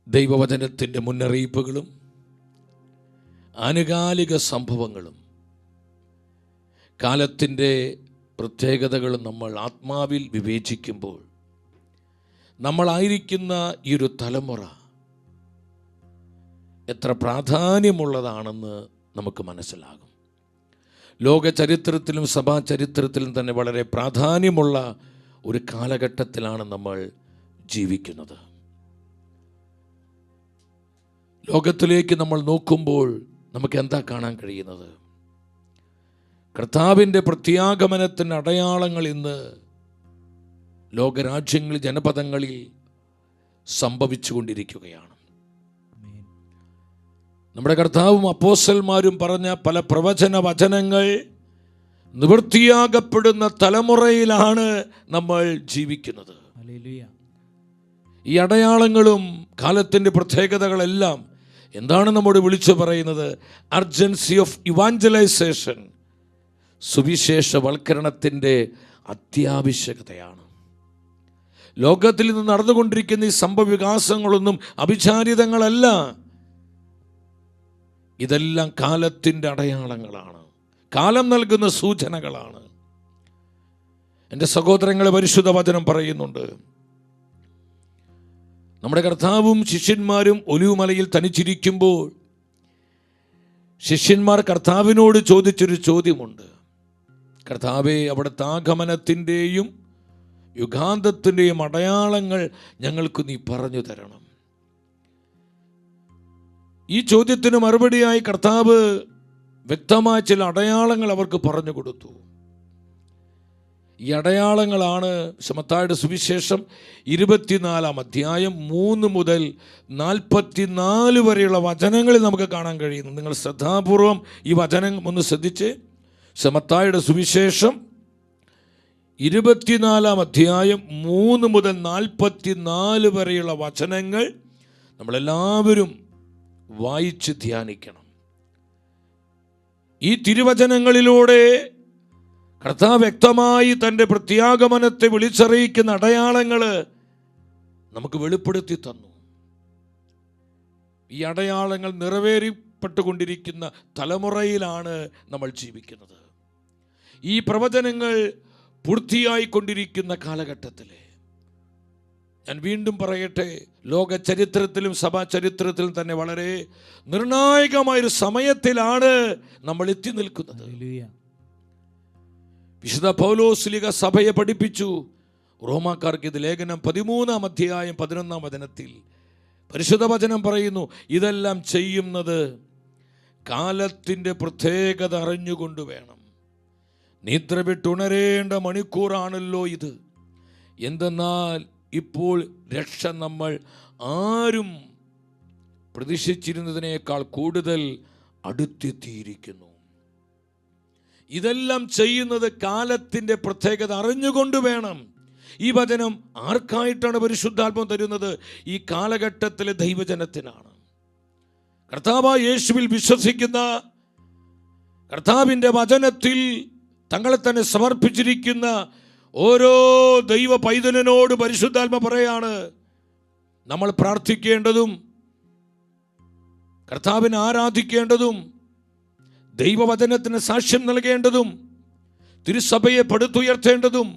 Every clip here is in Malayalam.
ദൈവവചനത്തിൻ്റെ മുന്നറിയിപ്പുകളും ആനുകാലിക സംഭവങ്ങളും കാലത്തിൻ്റെ പ്രത്യേകതകളും നമ്മൾ ആത്മാവിൽ വിവേചിക്കുമ്പോൾ നമ്മളായിരിക്കുന്ന ഈ ഒരു തലമുറ എത്ര പ്രാധാന്യമുള്ളതാണെന്ന് നമുക്ക് മനസ്സിലാകും. ലോക ചരിത്രത്തിലും സഭാ ചരിത്രത്തിലും തന്നെ വളരെ പ്രാധാന്യമുള്ള ഒരു കാലഘട്ടത്തിലാണ് നമ്മൾ ജീവിക്കുന്നത്. ലോകത്തിലേക്ക് നമ്മൾ നോക്കുമ്പോൾ നമുക്ക് എന്താ കാണാൻ കഴിയുന്നത്? കർത്താവിൻ്റെ പ്രത്യാഗമനത്തിൻ്റെ അടയാളങ്ങൾ ഇന്ന് ലോകരാജ്യങ്ങളിൽ, ജനപദങ്ങളിൽ സംഭവിച്ചു കൊണ്ടിരിക്കുകയാണ്. നമ്മുടെ കർത്താവും അപ്പോസ്തലന്മാരും പറഞ്ഞ പല പ്രവചന വചനങ്ങൾ നിവൃത്തിയാകപ്പെടുന്ന തലമുറയിലാണ് നമ്മൾ ജീവിക്കുന്നത്. ഈ അടയാളങ്ങളും കാലത്തിൻ്റെ പ്രത്യേകതകളെല്ലാം എന്താണ് നമ്മോട് വിളിച്ചു പറയുന്നത്? അർജൻസി ഓഫ് ഇവാഞ്ചലൈസേഷൻ, സുവിശേഷവൽക്കരണത്തിൻ്റെ അത്യാവശ്യകതയാണ്. ലോകത്തിൽ നിന്ന് നടന്നുകൊണ്ടിരിക്കുന്ന ഈ സംഭവ വികാസങ്ങളൊന്നും അവിചാരിതങ്ങളല്ല. ഇതെല്ലാം കാലത്തിൻ്റെ അടയാളങ്ങളാണ്, കാലം നൽകുന്ന സൂചനകളാണ്. എൻ്റെ സഹോദരങ്ങളെ, പരിശുദ്ധ വചനം പറയുന്നുണ്ട്, നമ്മുടെ കർത്താവും ശിഷ്യന്മാരും ഒലിവുമലയിൽ തനിച്ചിരിക്കുമ്പോൾ ശിഷ്യന്മാർ കർത്താവിനോട് ചോദിച്ചൊരു ചോദ്യമുണ്ട്. കർത്താവേ, അവിടുത്തെ ആഗമനത്തിൻ്റെയും യുഗാന്തത്തിൻ്റെയും അടയാളങ്ങൾ ഞങ്ങൾക്ക് നീ പറഞ്ഞു തരണം. ഈ ചോദ്യത്തിന് മറുപടിയായി കർത്താവ് വ്യക്തമായ ചില അടയാളങ്ങൾ അവർക്ക് പറഞ്ഞു കൊടുത്തു. ഈ അടയാളങ്ങളാണ് മത്തായിയുടെ സുവിശേഷം 24 അധ്യായം 3 മുതൽ 44 വരെയുള്ള വചനങ്ങളിൽ നമുക്ക് കാണാൻ കഴിയുന്നു. നിങ്ങൾ ശ്രദ്ധാപൂർവം ഈ വചനം ഒന്ന് ശ്രദ്ധിച്ച്. മത്തായിയുടെ സുവിശേഷം 24 അധ്യായം 3 മുതൽ 44 വരെയുള്ള വചനങ്ങൾ നമ്മളെല്ലാവരും വായിച്ച് ധ്യാനിക്കണം. ഈ തിരുവചനങ്ങളിലൂടെ കർത്താവ് വ്യക്തമായി തൻ്റെ പ്രത്യാഗമനത്തെ വിളിച്ചറിയിക്കുന്ന അടയാളങ്ങൾ നമുക്ക് വെളിപ്പെടുത്തി തന്നു. ഈ അടയാളങ്ങൾ നിറവേറിപ്പെട്ടുകൊണ്ടിരിക്കുന്ന തലമുറയിലാണ് നമ്മൾ ജീവിക്കുന്നത്. ഈ പ്രവചനങ്ങൾ പൂർത്തിയായിക്കൊണ്ടിരിക്കുന്ന കാലഘട്ടത്തിൽ ഞാൻ വീണ്ടും പറയട്ടെ, ലോക ചരിത്രത്തിലും സഭാ ചരിത്രത്തിലും തന്നെ വളരെ നിർണായകമായൊരു സമയത്തിലാണ് നമ്മൾ എത്തി നിൽക്കുന്നത്. വിശുദ്ധ പൗലോസ് സഭയെ പഠിപ്പിച്ചു. റോമാക്കാർക്ക് ഇത് ലേഖനം 13 അധ്യായം 11 വചനത്തിൽ പരിശുദ്ധ വചനം പറയുന്നു, ഇതെല്ലാം ചെയ്യുന്നത് കാലത്തിൻ്റെ പ്രത്യേകത അറിഞ്ഞുകൊണ്ട് വേണം. നിദ്ര വിട്ടുണരേണ്ട മണിക്കൂറാണല്ലോ ഇത്. എന്തെന്നാൽ ഇപ്പോൾ രക്ഷ നമ്മൾ ആരും പ്രതീക്ഷിച്ചിരുന്നതിനേക്കാൾ കൂടുതൽ അടുത്തെത്തിയിരിക്കുന്നു. ഇതെല്ലാം ചെയ്യുന്നത് കാലത്തിൻ്റെ പ്രത്യേകത അറിഞ്ഞുകൊണ്ട് വേണം. ഈ വചനം ആർക്കായിട്ടാണ് പരിശുദ്ധാത്മാവ് തരുന്നത്? ഈ കാലഘട്ടത്തിലെ ദൈവജനത്തിനാണ്. കർത്താവായ യേശുവിൽ വിശ്വസിക്കുന്ന, കർത്താവിൻ്റെ വചനത്തിൽ തങ്ങളെ തന്നെ സമർപ്പിച്ചിരിക്കുന്ന ഓരോ ദൈവ പൈതലിനോട് പരിശുദ്ധാത്മ പറയാണ്, നമ്മൾ പ്രാർത്ഥിക്കേണ്ടതും കർത്താവിനെ ആരാധിക്കേണ്ടതും ദൈവവചനത്തിന് സാക്ഷ്യം നൽകേണ്ടതും തിരുസഭയെ പടുത്തുയർത്തേണ്ടതും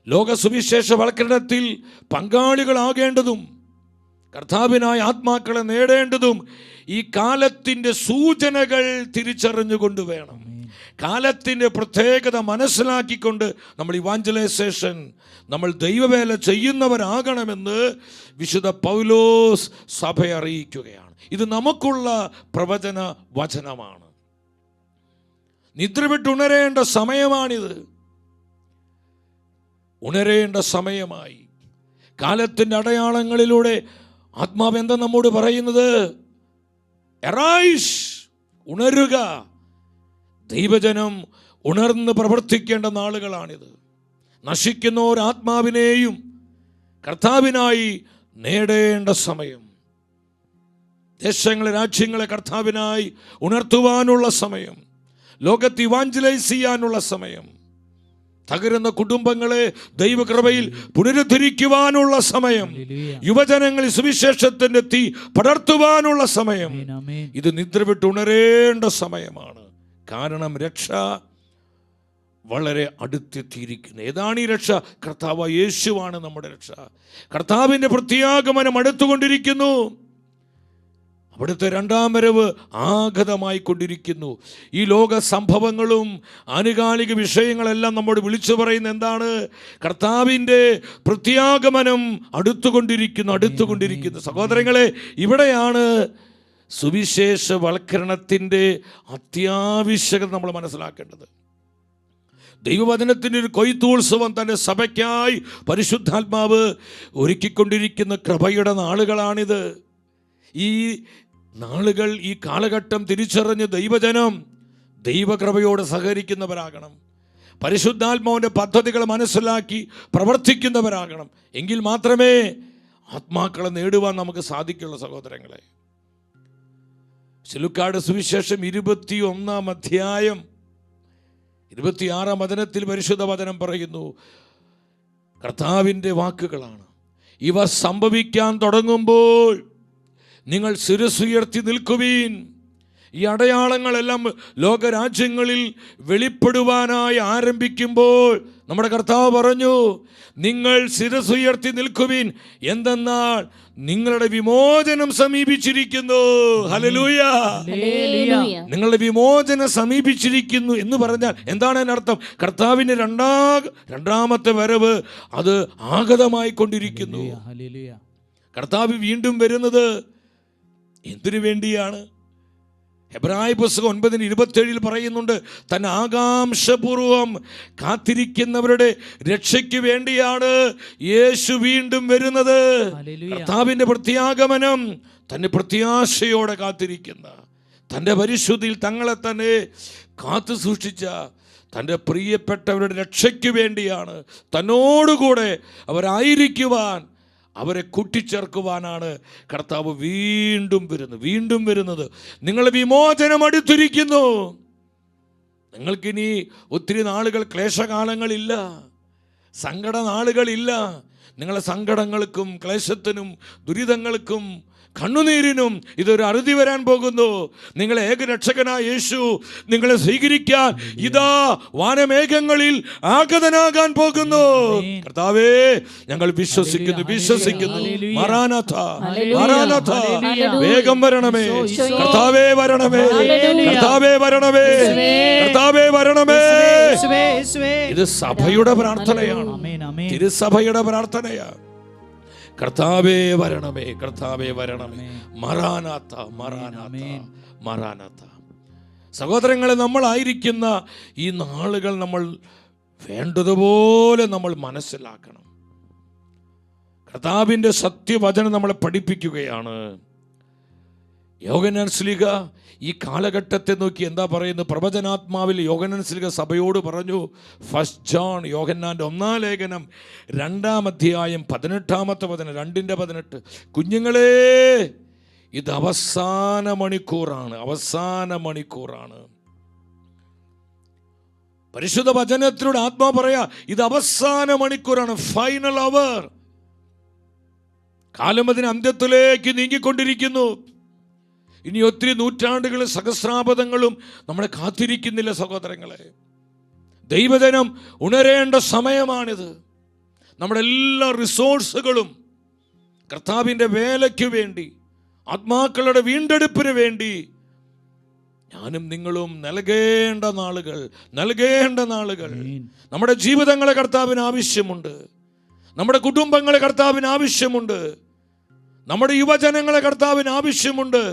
ലോക സുവിശേഷവൽക്കരണത്തിൽ പങ്കാളികളാകേണ്ടതും കർത്താവിനായ ആത്മാക്കളെ നേടേണ്ടതും ഈ കാലത്തിൻ്റെ സൂചനകൾ തിരിച്ചറിഞ്ഞുകൊണ്ട് വേണം. കാലത്തിൻ്റെ പ്രത്യേകത മനസ്സിലാക്കിക്കൊണ്ട് നമ്മൾ ഇവാഞ്ചലൈസേഷൻ, നമ്മൾ ദൈവവേല ചെയ്യുന്നവരാകണമെന്ന് വിശുദ്ധ പൗലോസ് സഭയെ അറിയിക്കുകയാണ്. ഇത് നമുക്കുള്ള പ്രവചന വചനമാണ്. നിദ്ര വിട്ടുണരേണ്ട സമയമാണിത്. ഉണരേണ്ട സമയമായി. കാലത്തിൻ്റെ അടയാളങ്ങളിലൂടെ ആത്മാവ് എന്താ നമ്മോട് പറയുന്നത്? എറൈസ്, ഉണരുക. ദൈവജനം ഉണർന്ന് പ്രവർത്തിക്കേണ്ട നാളുകളാണിത്. നശിക്കുന്ന ഒരാത്മാവിനെയും കർത്താവിനായി നേടേണ്ട സമയം. ദേശങ്ങളെ, രാജ്യങ്ങളെ കർത്താവിനായി ഉണർത്തുവാനുള്ള സമയം. ലോകത്ത് ഇവാഞ്ചലൈസ് ചെയ്യാനുള്ള സമയം. തകരുന്ന കുടുംബങ്ങളെ ദൈവകൃപയിൽ പുനരുദ്ധരിക്കുവാനുള്ള സമയം, യുവജനങ്ങളിൽ സുവിശേഷത്തിന്റെ തീ പടർത്തുവാനുള്ള സമയം. ഇത് നിദ്ര വിട്ട് ഉണരേണ്ട സമയമാണ്. കാരണം രക്ഷ വളരെ അടുത്തെത്തിയിരിക്കുന്നു. ഏതാണ് ഈ രക്ഷ? കർത്താവ് യേശുവാണ് നമ്മുടെ രക്ഷ. കർത്താവിൻ്റെ പ്രത്യാഗമനം അടുത്തുകൊണ്ടിരിക്കുന്നു. അവിടുത്തെ രണ്ടാം വരവ് ആഗതമായി കൊണ്ടിരിക്കുന്നു. ഈ ലോക സംഭവങ്ങളും ആനുകാലിക വിഷയങ്ങളെല്ലാം നമ്മോട് വിളിച്ചു പറയുന്ന എന്താണ്? കർത്താവിൻ്റെ പ്രത്യാഗമനം അടുത്തുകൊണ്ടിരിക്കുന്നു. സഹോദരങ്ങളെ, ഇവിടെയാണ് സുവിശേഷവൽക്കരണത്തിൻ്റെ അത്യാവശ്യകത നമ്മൾ മനസ്സിലാക്കേണ്ടത്. ദൈവവചനത്തിൻ്റെ ഒരു കൊയ്ത്തുത്സവം തൻ്റെ സഭയ്ക്കായി പരിശുദ്ധാത്മാവ് ഒരുക്കിക്കൊണ്ടിരിക്കുന്ന കൃപയുടെ നാളുകളാണിത്. ഈ നാളുകൾ, ഈ കാലഘട്ടം തിരിച്ചറിഞ്ഞ് ദൈവജനം ദൈവകൃപയോട് സഹകരിക്കുന്നവരാകണം. പരിശുദ്ധാത്മാവിൻ്റെ പദ്ധതികൾ മനസ്സിലാക്കി പ്രവർത്തിക്കുന്നവരാകണം. എങ്കിൽ മാത്രമേ ആത്മാക്കളെ നേടുവാൻ നമുക്ക് സാധിക്കുള്ളൂ. സഹോദരങ്ങളെ, ലൂക്കായുടെ സുവിശേഷം 21-ാം അധ്യായം 26-ാം വചനത്തിൽ പരിശുദ്ധ വചനം പറയുന്നു, കർത്താവിൻ്റെ വാക്കുകളാണ്, ഇവ സംഭവിക്കാൻ തുടങ്ങുമ്പോൾ നിങ്ങൾ ശിരസ്സുയർത്തി നിൽക്കുവീൻ. ഈ അടയാളങ്ങളെല്ലാം ലോകരാജ്യങ്ങളിൽ വെളിപ്പെടുവാനായി ആരംഭിക്കുമ്പോൾ നമ്മുടെ കർത്താവ് പറഞ്ഞു, നിങ്ങൾ ശിരസ്സുയർത്തി നിൽക്കുവീൻ, എന്തെന്നാൽ നിങ്ങളുടെ വിമോചനം സമീപിച്ചിരിക്കുന്നു. ഹല്ലേലൂയ! നിങ്ങളുടെ വിമോചനം സമീപിച്ചിരിക്കുന്നു എന്ന് പറഞ്ഞാൽ എന്താണ് അതിനർത്ഥം? കർത്താവിൻ്റെ രണ്ടാമത്തെ വരവ് അത് ആഗതമായി കൊണ്ടിരിക്കുന്നു. കർത്താവ് വീണ്ടും വരുന്നത് എന്തിനു വേണ്ടിയാണ്? ഹെബ്രായ പുസ്തകം 9:27 പറയുന്നുണ്ട്, തൻ ആകാംക്ഷപൂർവം കാത്തിരിക്കുന്നവരുടെ രക്ഷയ്ക്ക് വേണ്ടിയാണ് യേശു വീണ്ടും വരുന്നത്. കർത്താവിൻ്റെ പ്രത്യാഗമനം തന്നെ പ്രത്യാശയോടെ കാത്തിരിക്കുന്ന, തൻ്റെ പരിശുദ്ധിയിൽ തങ്ങളെ തന്നെ കാത്തു സൂക്ഷിച്ച തൻ്റെ പ്രിയപ്പെട്ടവരുടെ രക്ഷയ്ക്ക് വേണ്ടിയാണ്. തന്നോടുകൂടെ അവരായിരിക്കുവാൻ, അവരെ കൂട്ടിച്ചേർക്കുവാനാണ് കർത്താവ് വീണ്ടും വരുന്നത്. നിങ്ങളുടെ വിമോചനം അടുത്തിരിക്കുന്നു. നിങ്ങൾക്കിനി ഒത്തിരി നാളുകൾ ക്ലേശകാലങ്ങളില്ല, സങ്കട നാളുകളില്ല. നിങ്ങളെ സങ്കടങ്ങൾക്കും ക്ലേശത്തിനും ദുരിതങ്ങൾക്കും കണ്ണുനീരിനും ഇതൊരു അറുതി വരാൻ പോകുന്നു. നിങ്ങളെ ഏകരക്ഷകനായ യേശു നിങ്ങളെ സ്വീകരിക്കാൻ ഇതാ വാനമേഘങ്ങളിൽ ആഗതനാകാൻ പോകുന്നു. കർത്താവേ, ഞങ്ങൾ വിശ്വസിക്കുന്നു. മറാനാഥ, വേഗം വരണമേ. കർത്താവേ വരണമേ, കർത്താവേ വരണമേ, കർത്താവേ വരണമേ. ഇത് സഭയുടെ പ്രാർത്ഥനയാണ്, തിരുസഭയുടെ പ്രാർത്ഥനയാണ്. കർത്താവേ വരണമേ, കർത്താവേ വരണമേ. മറാനാഥ, മറാനാഥ, മറാനാഥ. സഹോദരങ്ങളെ, നമ്മളായിരിക്കുന്ന ഈ നാളുകൾ നമ്മൾ വേണ്ടതുപോലെ നമ്മൾ മനസ്സിലാക്കണം. കർത്താവിൻ്റെ സത്യവചനം നമ്മളെ പഠിപ്പിക്കുകയാണ്. യോഹന്നാൻ ശ്ലീഹ ഈ കാലഘട്ടത്തെ നോക്കി എന്താ പറയുന്നത്? പ്രവചനാത്മാവിൽ യോഹന്നാൻ ശ്ലീഹ സഭയോട് പറഞ്ഞു, ഫസ്റ്റ് ജോൺ, യോഹന്നാൻ്റെ 1-ാം ലേഖനം 2-ാം അധ്യായം 18-ാമത്തെ വചനം, 2:18, കുഞ്ഞുങ്ങളെ, ഇത് അവസാന മണിക്കൂറാണ്. പരിശുദ്ധ വചനത്തിലൂടെ ആത്മാ പറയാ, ഇത് അവസാന മണിക്കൂറാണ്, ഫൈനൽ അവർ. കാലം അതിന് അന്ത്യത്തിലേക്ക് നീങ്ങിക്കൊണ്ടിരിക്കുന്നു. ഇനി ഒത്തിരി നൂറ്റാണ്ടുകളും സഹസ്രാബ്ദങ്ങളും നമ്മളെ കാത്തിരിക്കുന്നില്ല. സഹോദരങ്ങളെ, ദൈവജനം ഉണരേണ്ട സമയമാണിത്. നമ്മുടെ എല്ലാ റിസോഴ്സുകളും കർത്താവിൻ്റെ വേലയ്ക്ക് വേണ്ടി, ആത്മാക്കളുടെ വീണ്ടെടുപ്പിന് വേണ്ടി ഞാനും നിങ്ങളും നൽകേണ്ട നാളുകൾ. നമ്മുടെ ജീവിതങ്ങളെ കർത്താവിന് ആവശ്യമുണ്ട്. നമ്മുടെ കുടുംബങ്ങളെ കർത്താവിന് ആവശ്യമുണ്ട്. നമ്മുടെ യുവജനങ്ങളെ കർത്താവിന് ആവശ്യമുണ്ട്.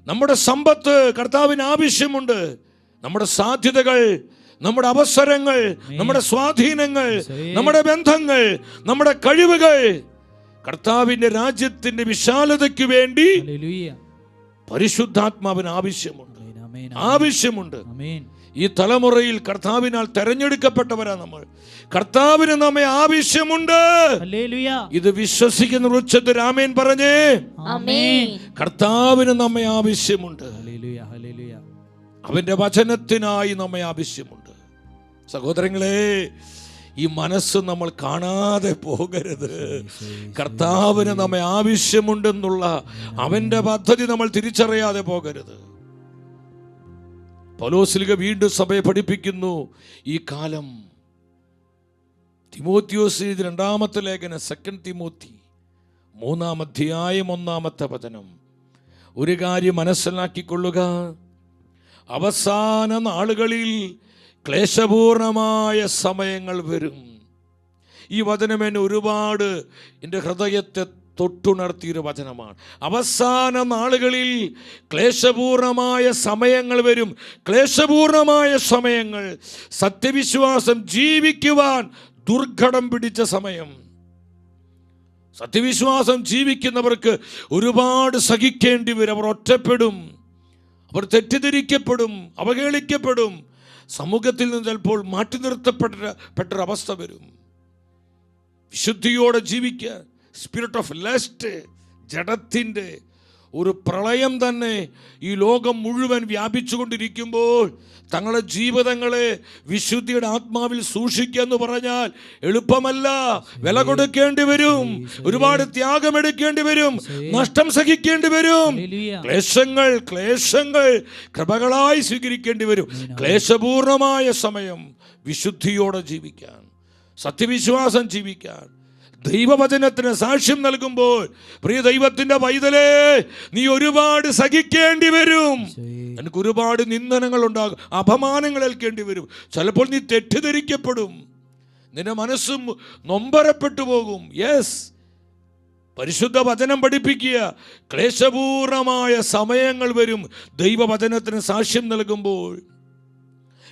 നമ്മുടെ സമ്പത്ത് കർത്താവിന് ആവശ്യമുണ്ട്. നമ്മുടെ സാധ്യതകൾ, നമ്മുടെ അവസരങ്ങൾ, നമ്മുടെ സ്വാധീനങ്ങൾ, നമ്മുടെ ബന്ധങ്ങൾ, നമ്മുടെ കഴിവുകൾ കർത്താവിൻ്റെ രാജ്യത്തിൻ്റെ വിശാലതയ്ക്ക് വേണ്ടി പരിശുദ്ധാത്മാവിന് ആവശ്യമുണ്ട്. ഈ തലമുറയിൽ കർത്താവിനാൽ തെരഞ്ഞെടുക്കപ്പെട്ടവരാ നമ്മൾ. കർത്താവിന് നമ്മെ ആവശ്യമുണ്ട്. ഇത് വിശ്വസിക്കുന്ന ഉച്ചത്തിൽ ആമേൻ പറഞ്ഞേ. കർത്താവിന് നമ്മെ ആവശ്യമുണ്ട്. അവന്റെ വചനത്തിനായി നമ്മെ ആവശ്യമുണ്ട്. സഹോദരങ്ങളെ, ഈ മനസ്സ് നമ്മൾ കാണാതെ പോകരുത്. കർത്താവിന് നമ്മെ ആവശ്യമുണ്ടെന്നുള്ള അവന്റെ പദ്ധതി നമ്മൾ തിരിച്ചറിയാതെ പോകരുത്. പൗലോസ്ലീഹ വീണ്ടും സഭയെ പഠിപ്പിക്കുന്നു. ഈ കാലം തിമോത്തിയോസ് രണ്ടാമത്തെ ലേഖനം 2 തിമോത്തി 3-ാം അധ്യായം 1-ാമത്തെ വചനം. ഒരു കാര്യം മനസ്സിലാക്കിക്കൊള്ളുക, അവസാന നാളുകളിൽ ക്ലേശപൂർണമായ സമയങ്ങൾ വരും. ഈ വചനം എന്നെ ഒരുപാട് എൻ്റെ ഹൃദയത്തെ തൊട്ടുണർത്തിയൊരു വചനമാണ്. അവസാന നാളുകളിൽ ക്ലേശപൂർണമായ സമയങ്ങൾ വരും. ക്ലേശപൂർണമായ സമയങ്ങൾ, സത്യവിശ്വാസം ജീവിക്കുവാൻ ദുർഘടം പിടിച്ച സമയം. സത്യവിശ്വാസം ജീവിക്കുന്നവർക്ക് ഒരുപാട് സഹിക്കേണ്ടി വരും. അവർ ഒറ്റപ്പെടും, അവർ തെറ്റിദ്ധരിക്കപ്പെടും, അവഹേളിക്കപ്പെടും, സമൂഹത്തിൽ നിന്ന് ചിലപ്പോൾ മാറ്റി നിർത്തപ്പെട്ടൊരവസ്ഥ വരും. വിശുദ്ധിയോടെ ജീവിക്കാൻ, സ്പിരിറ്റ് ഓഫ് ലസ്റ്റ്, ജഡത്തിൻ്റെ ഒരു പ്രളയം തന്നെ ഈ ലോകം മുഴുവൻ വ്യാപിച്ചുകൊണ്ടിരിക്കുമ്പോൾ തങ്ങളുടെ ജീവിതങ്ങളെ വിശുദ്ധിയുടെ ആത്മാവിൽ സൂക്ഷിക്കുക എന്ന് പറഞ്ഞാൽ എളുപ്പമല്ല. വില കൊടുക്കേണ്ടി വരും, ഒരുപാട് ത്യാഗമെടുക്കേണ്ടി വരും, നഷ്ടം സഹിക്കേണ്ടി വരും. ക്ലേശങ്ങൾ കൃപകളായി സ്വീകരിക്കേണ്ടി വരും. ക്ലേശപൂർണമായ സമയം വിശുദ്ധിയോടെ ജീവിക്കാൻ, സത്യവിശ്വാസം ജീവിക്കാൻ, ദൈവവചനത്തിന് സാക്ഷ്യം നൽകുമ്പോൾ പ്രിയ ദൈവത്തിന്റെ പൈതലേ, നീ ഒരുപാട് സഹിക്കേണ്ടി വരും. എനിക്ക് ഒരുപാട് നിന്ദനങ്ങൾ ഉണ്ടാകും, അപമാനങ്ങൾ ഏൽക്കേണ്ടി വരും. ചിലപ്പോൾ നീ തെറ്റിദ്ധരിക്കപ്പെടും, നിന്റെ മനസ്സും നൊമ്പരപ്പെട്ടു പോകും. യെസ്, പരിശുദ്ധ വചനം പഠിപ്പിക്കുക, ക്ലേശപൂർണമായ സമയങ്ങൾ വരും ദൈവവചനത്തിന് സാക്ഷ്യം നൽകുമ്പോൾ.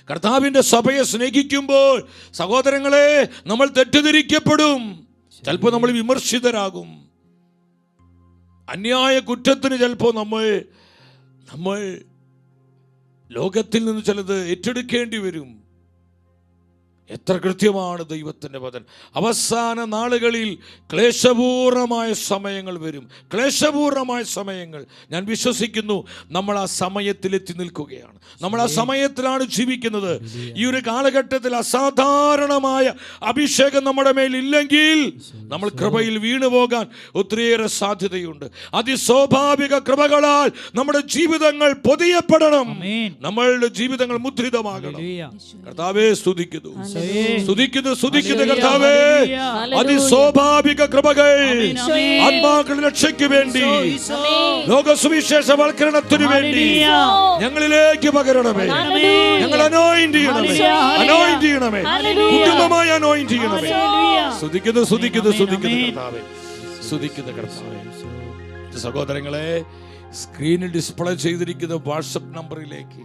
കർത്താവിൻ്റെ സഭയെ സ്നേഹിക്കുമ്പോൾ സഹോദരങ്ങളെ, നമ്മൾ തെറ്റിദ്ധരിക്കപ്പെടും, ചിലപ്പോൾ നമ്മൾ വിമർശിതരാകും, അന്യായ കുറ്റത്തിന് ചിലപ്പോൾ നമ്മൾ ലോകത്തിൽ നിന്ന് ചിലത് ഏറ്റെടുക്കേണ്ടി വരും. എത്ര കൃത്യമാണ് ദൈവത്തിൻ്റെ വചനം. അവസാന നാളുകളിൽ ക്ലേശപൂർണമായ സമയങ്ങൾ വരും. ക്ലേശപൂർണമായ സമയങ്ങൾ, ഞാൻ വിശ്വസിക്കുന്നു നമ്മൾ ആ സമയത്തിലെത്തി നിൽക്കുകയാണ്. നമ്മൾ ആ സമയത്തിലാണ് ജീവിക്കുന്നത്. ഈ ഒരു കാലഘട്ടത്തിൽ അസാധാരണമായ അഭിഷേകം നമ്മുടെ മേലില്ലെങ്കിൽ നമ്മൾ കൃപയിൽ വീണുപോകാൻ ഒത്തിരിയേറെ സാധ്യതയുണ്ട്. അതിസ്വാഭാവിക കൃപകളാൽ നമ്മുടെ ജീവിതങ്ങൾ പൊതിയപ്പെടണം, നമ്മളുടെ ജീവിതങ്ങൾ മുദ്രിതമാകണം. കർത്താവേ സ്തുതിക്കുന്നു, സ്തുതിക്കുന്നു കർത്താവേ. അതിസ്വാഭാവിക കൃപകൾ ആത്മാക്കളുടെ രക്ഷയ്ക്ക് വേണ്ടി, ലോകസുവിശേഷവൽക്കരണത്തിനു വേണ്ടി ഞങ്ങളിലേക്ക് പകരണമേ. ഞങ്ങൾ അനോയിന്റ് ചെയ്യണമേ, കുടുംബമായി അനോയിന്റ് ചെയ്യണമേ. സ്തുതിക്കുന്നു കർത്താവേ. സഹോദരങ്ങളെ, സ്ക്രീനിൽ ഡിസ്പ്ലേ ചെയ്തിരിക്കുന്ന വാട്സപ്പ് നമ്പറിലേക്ക്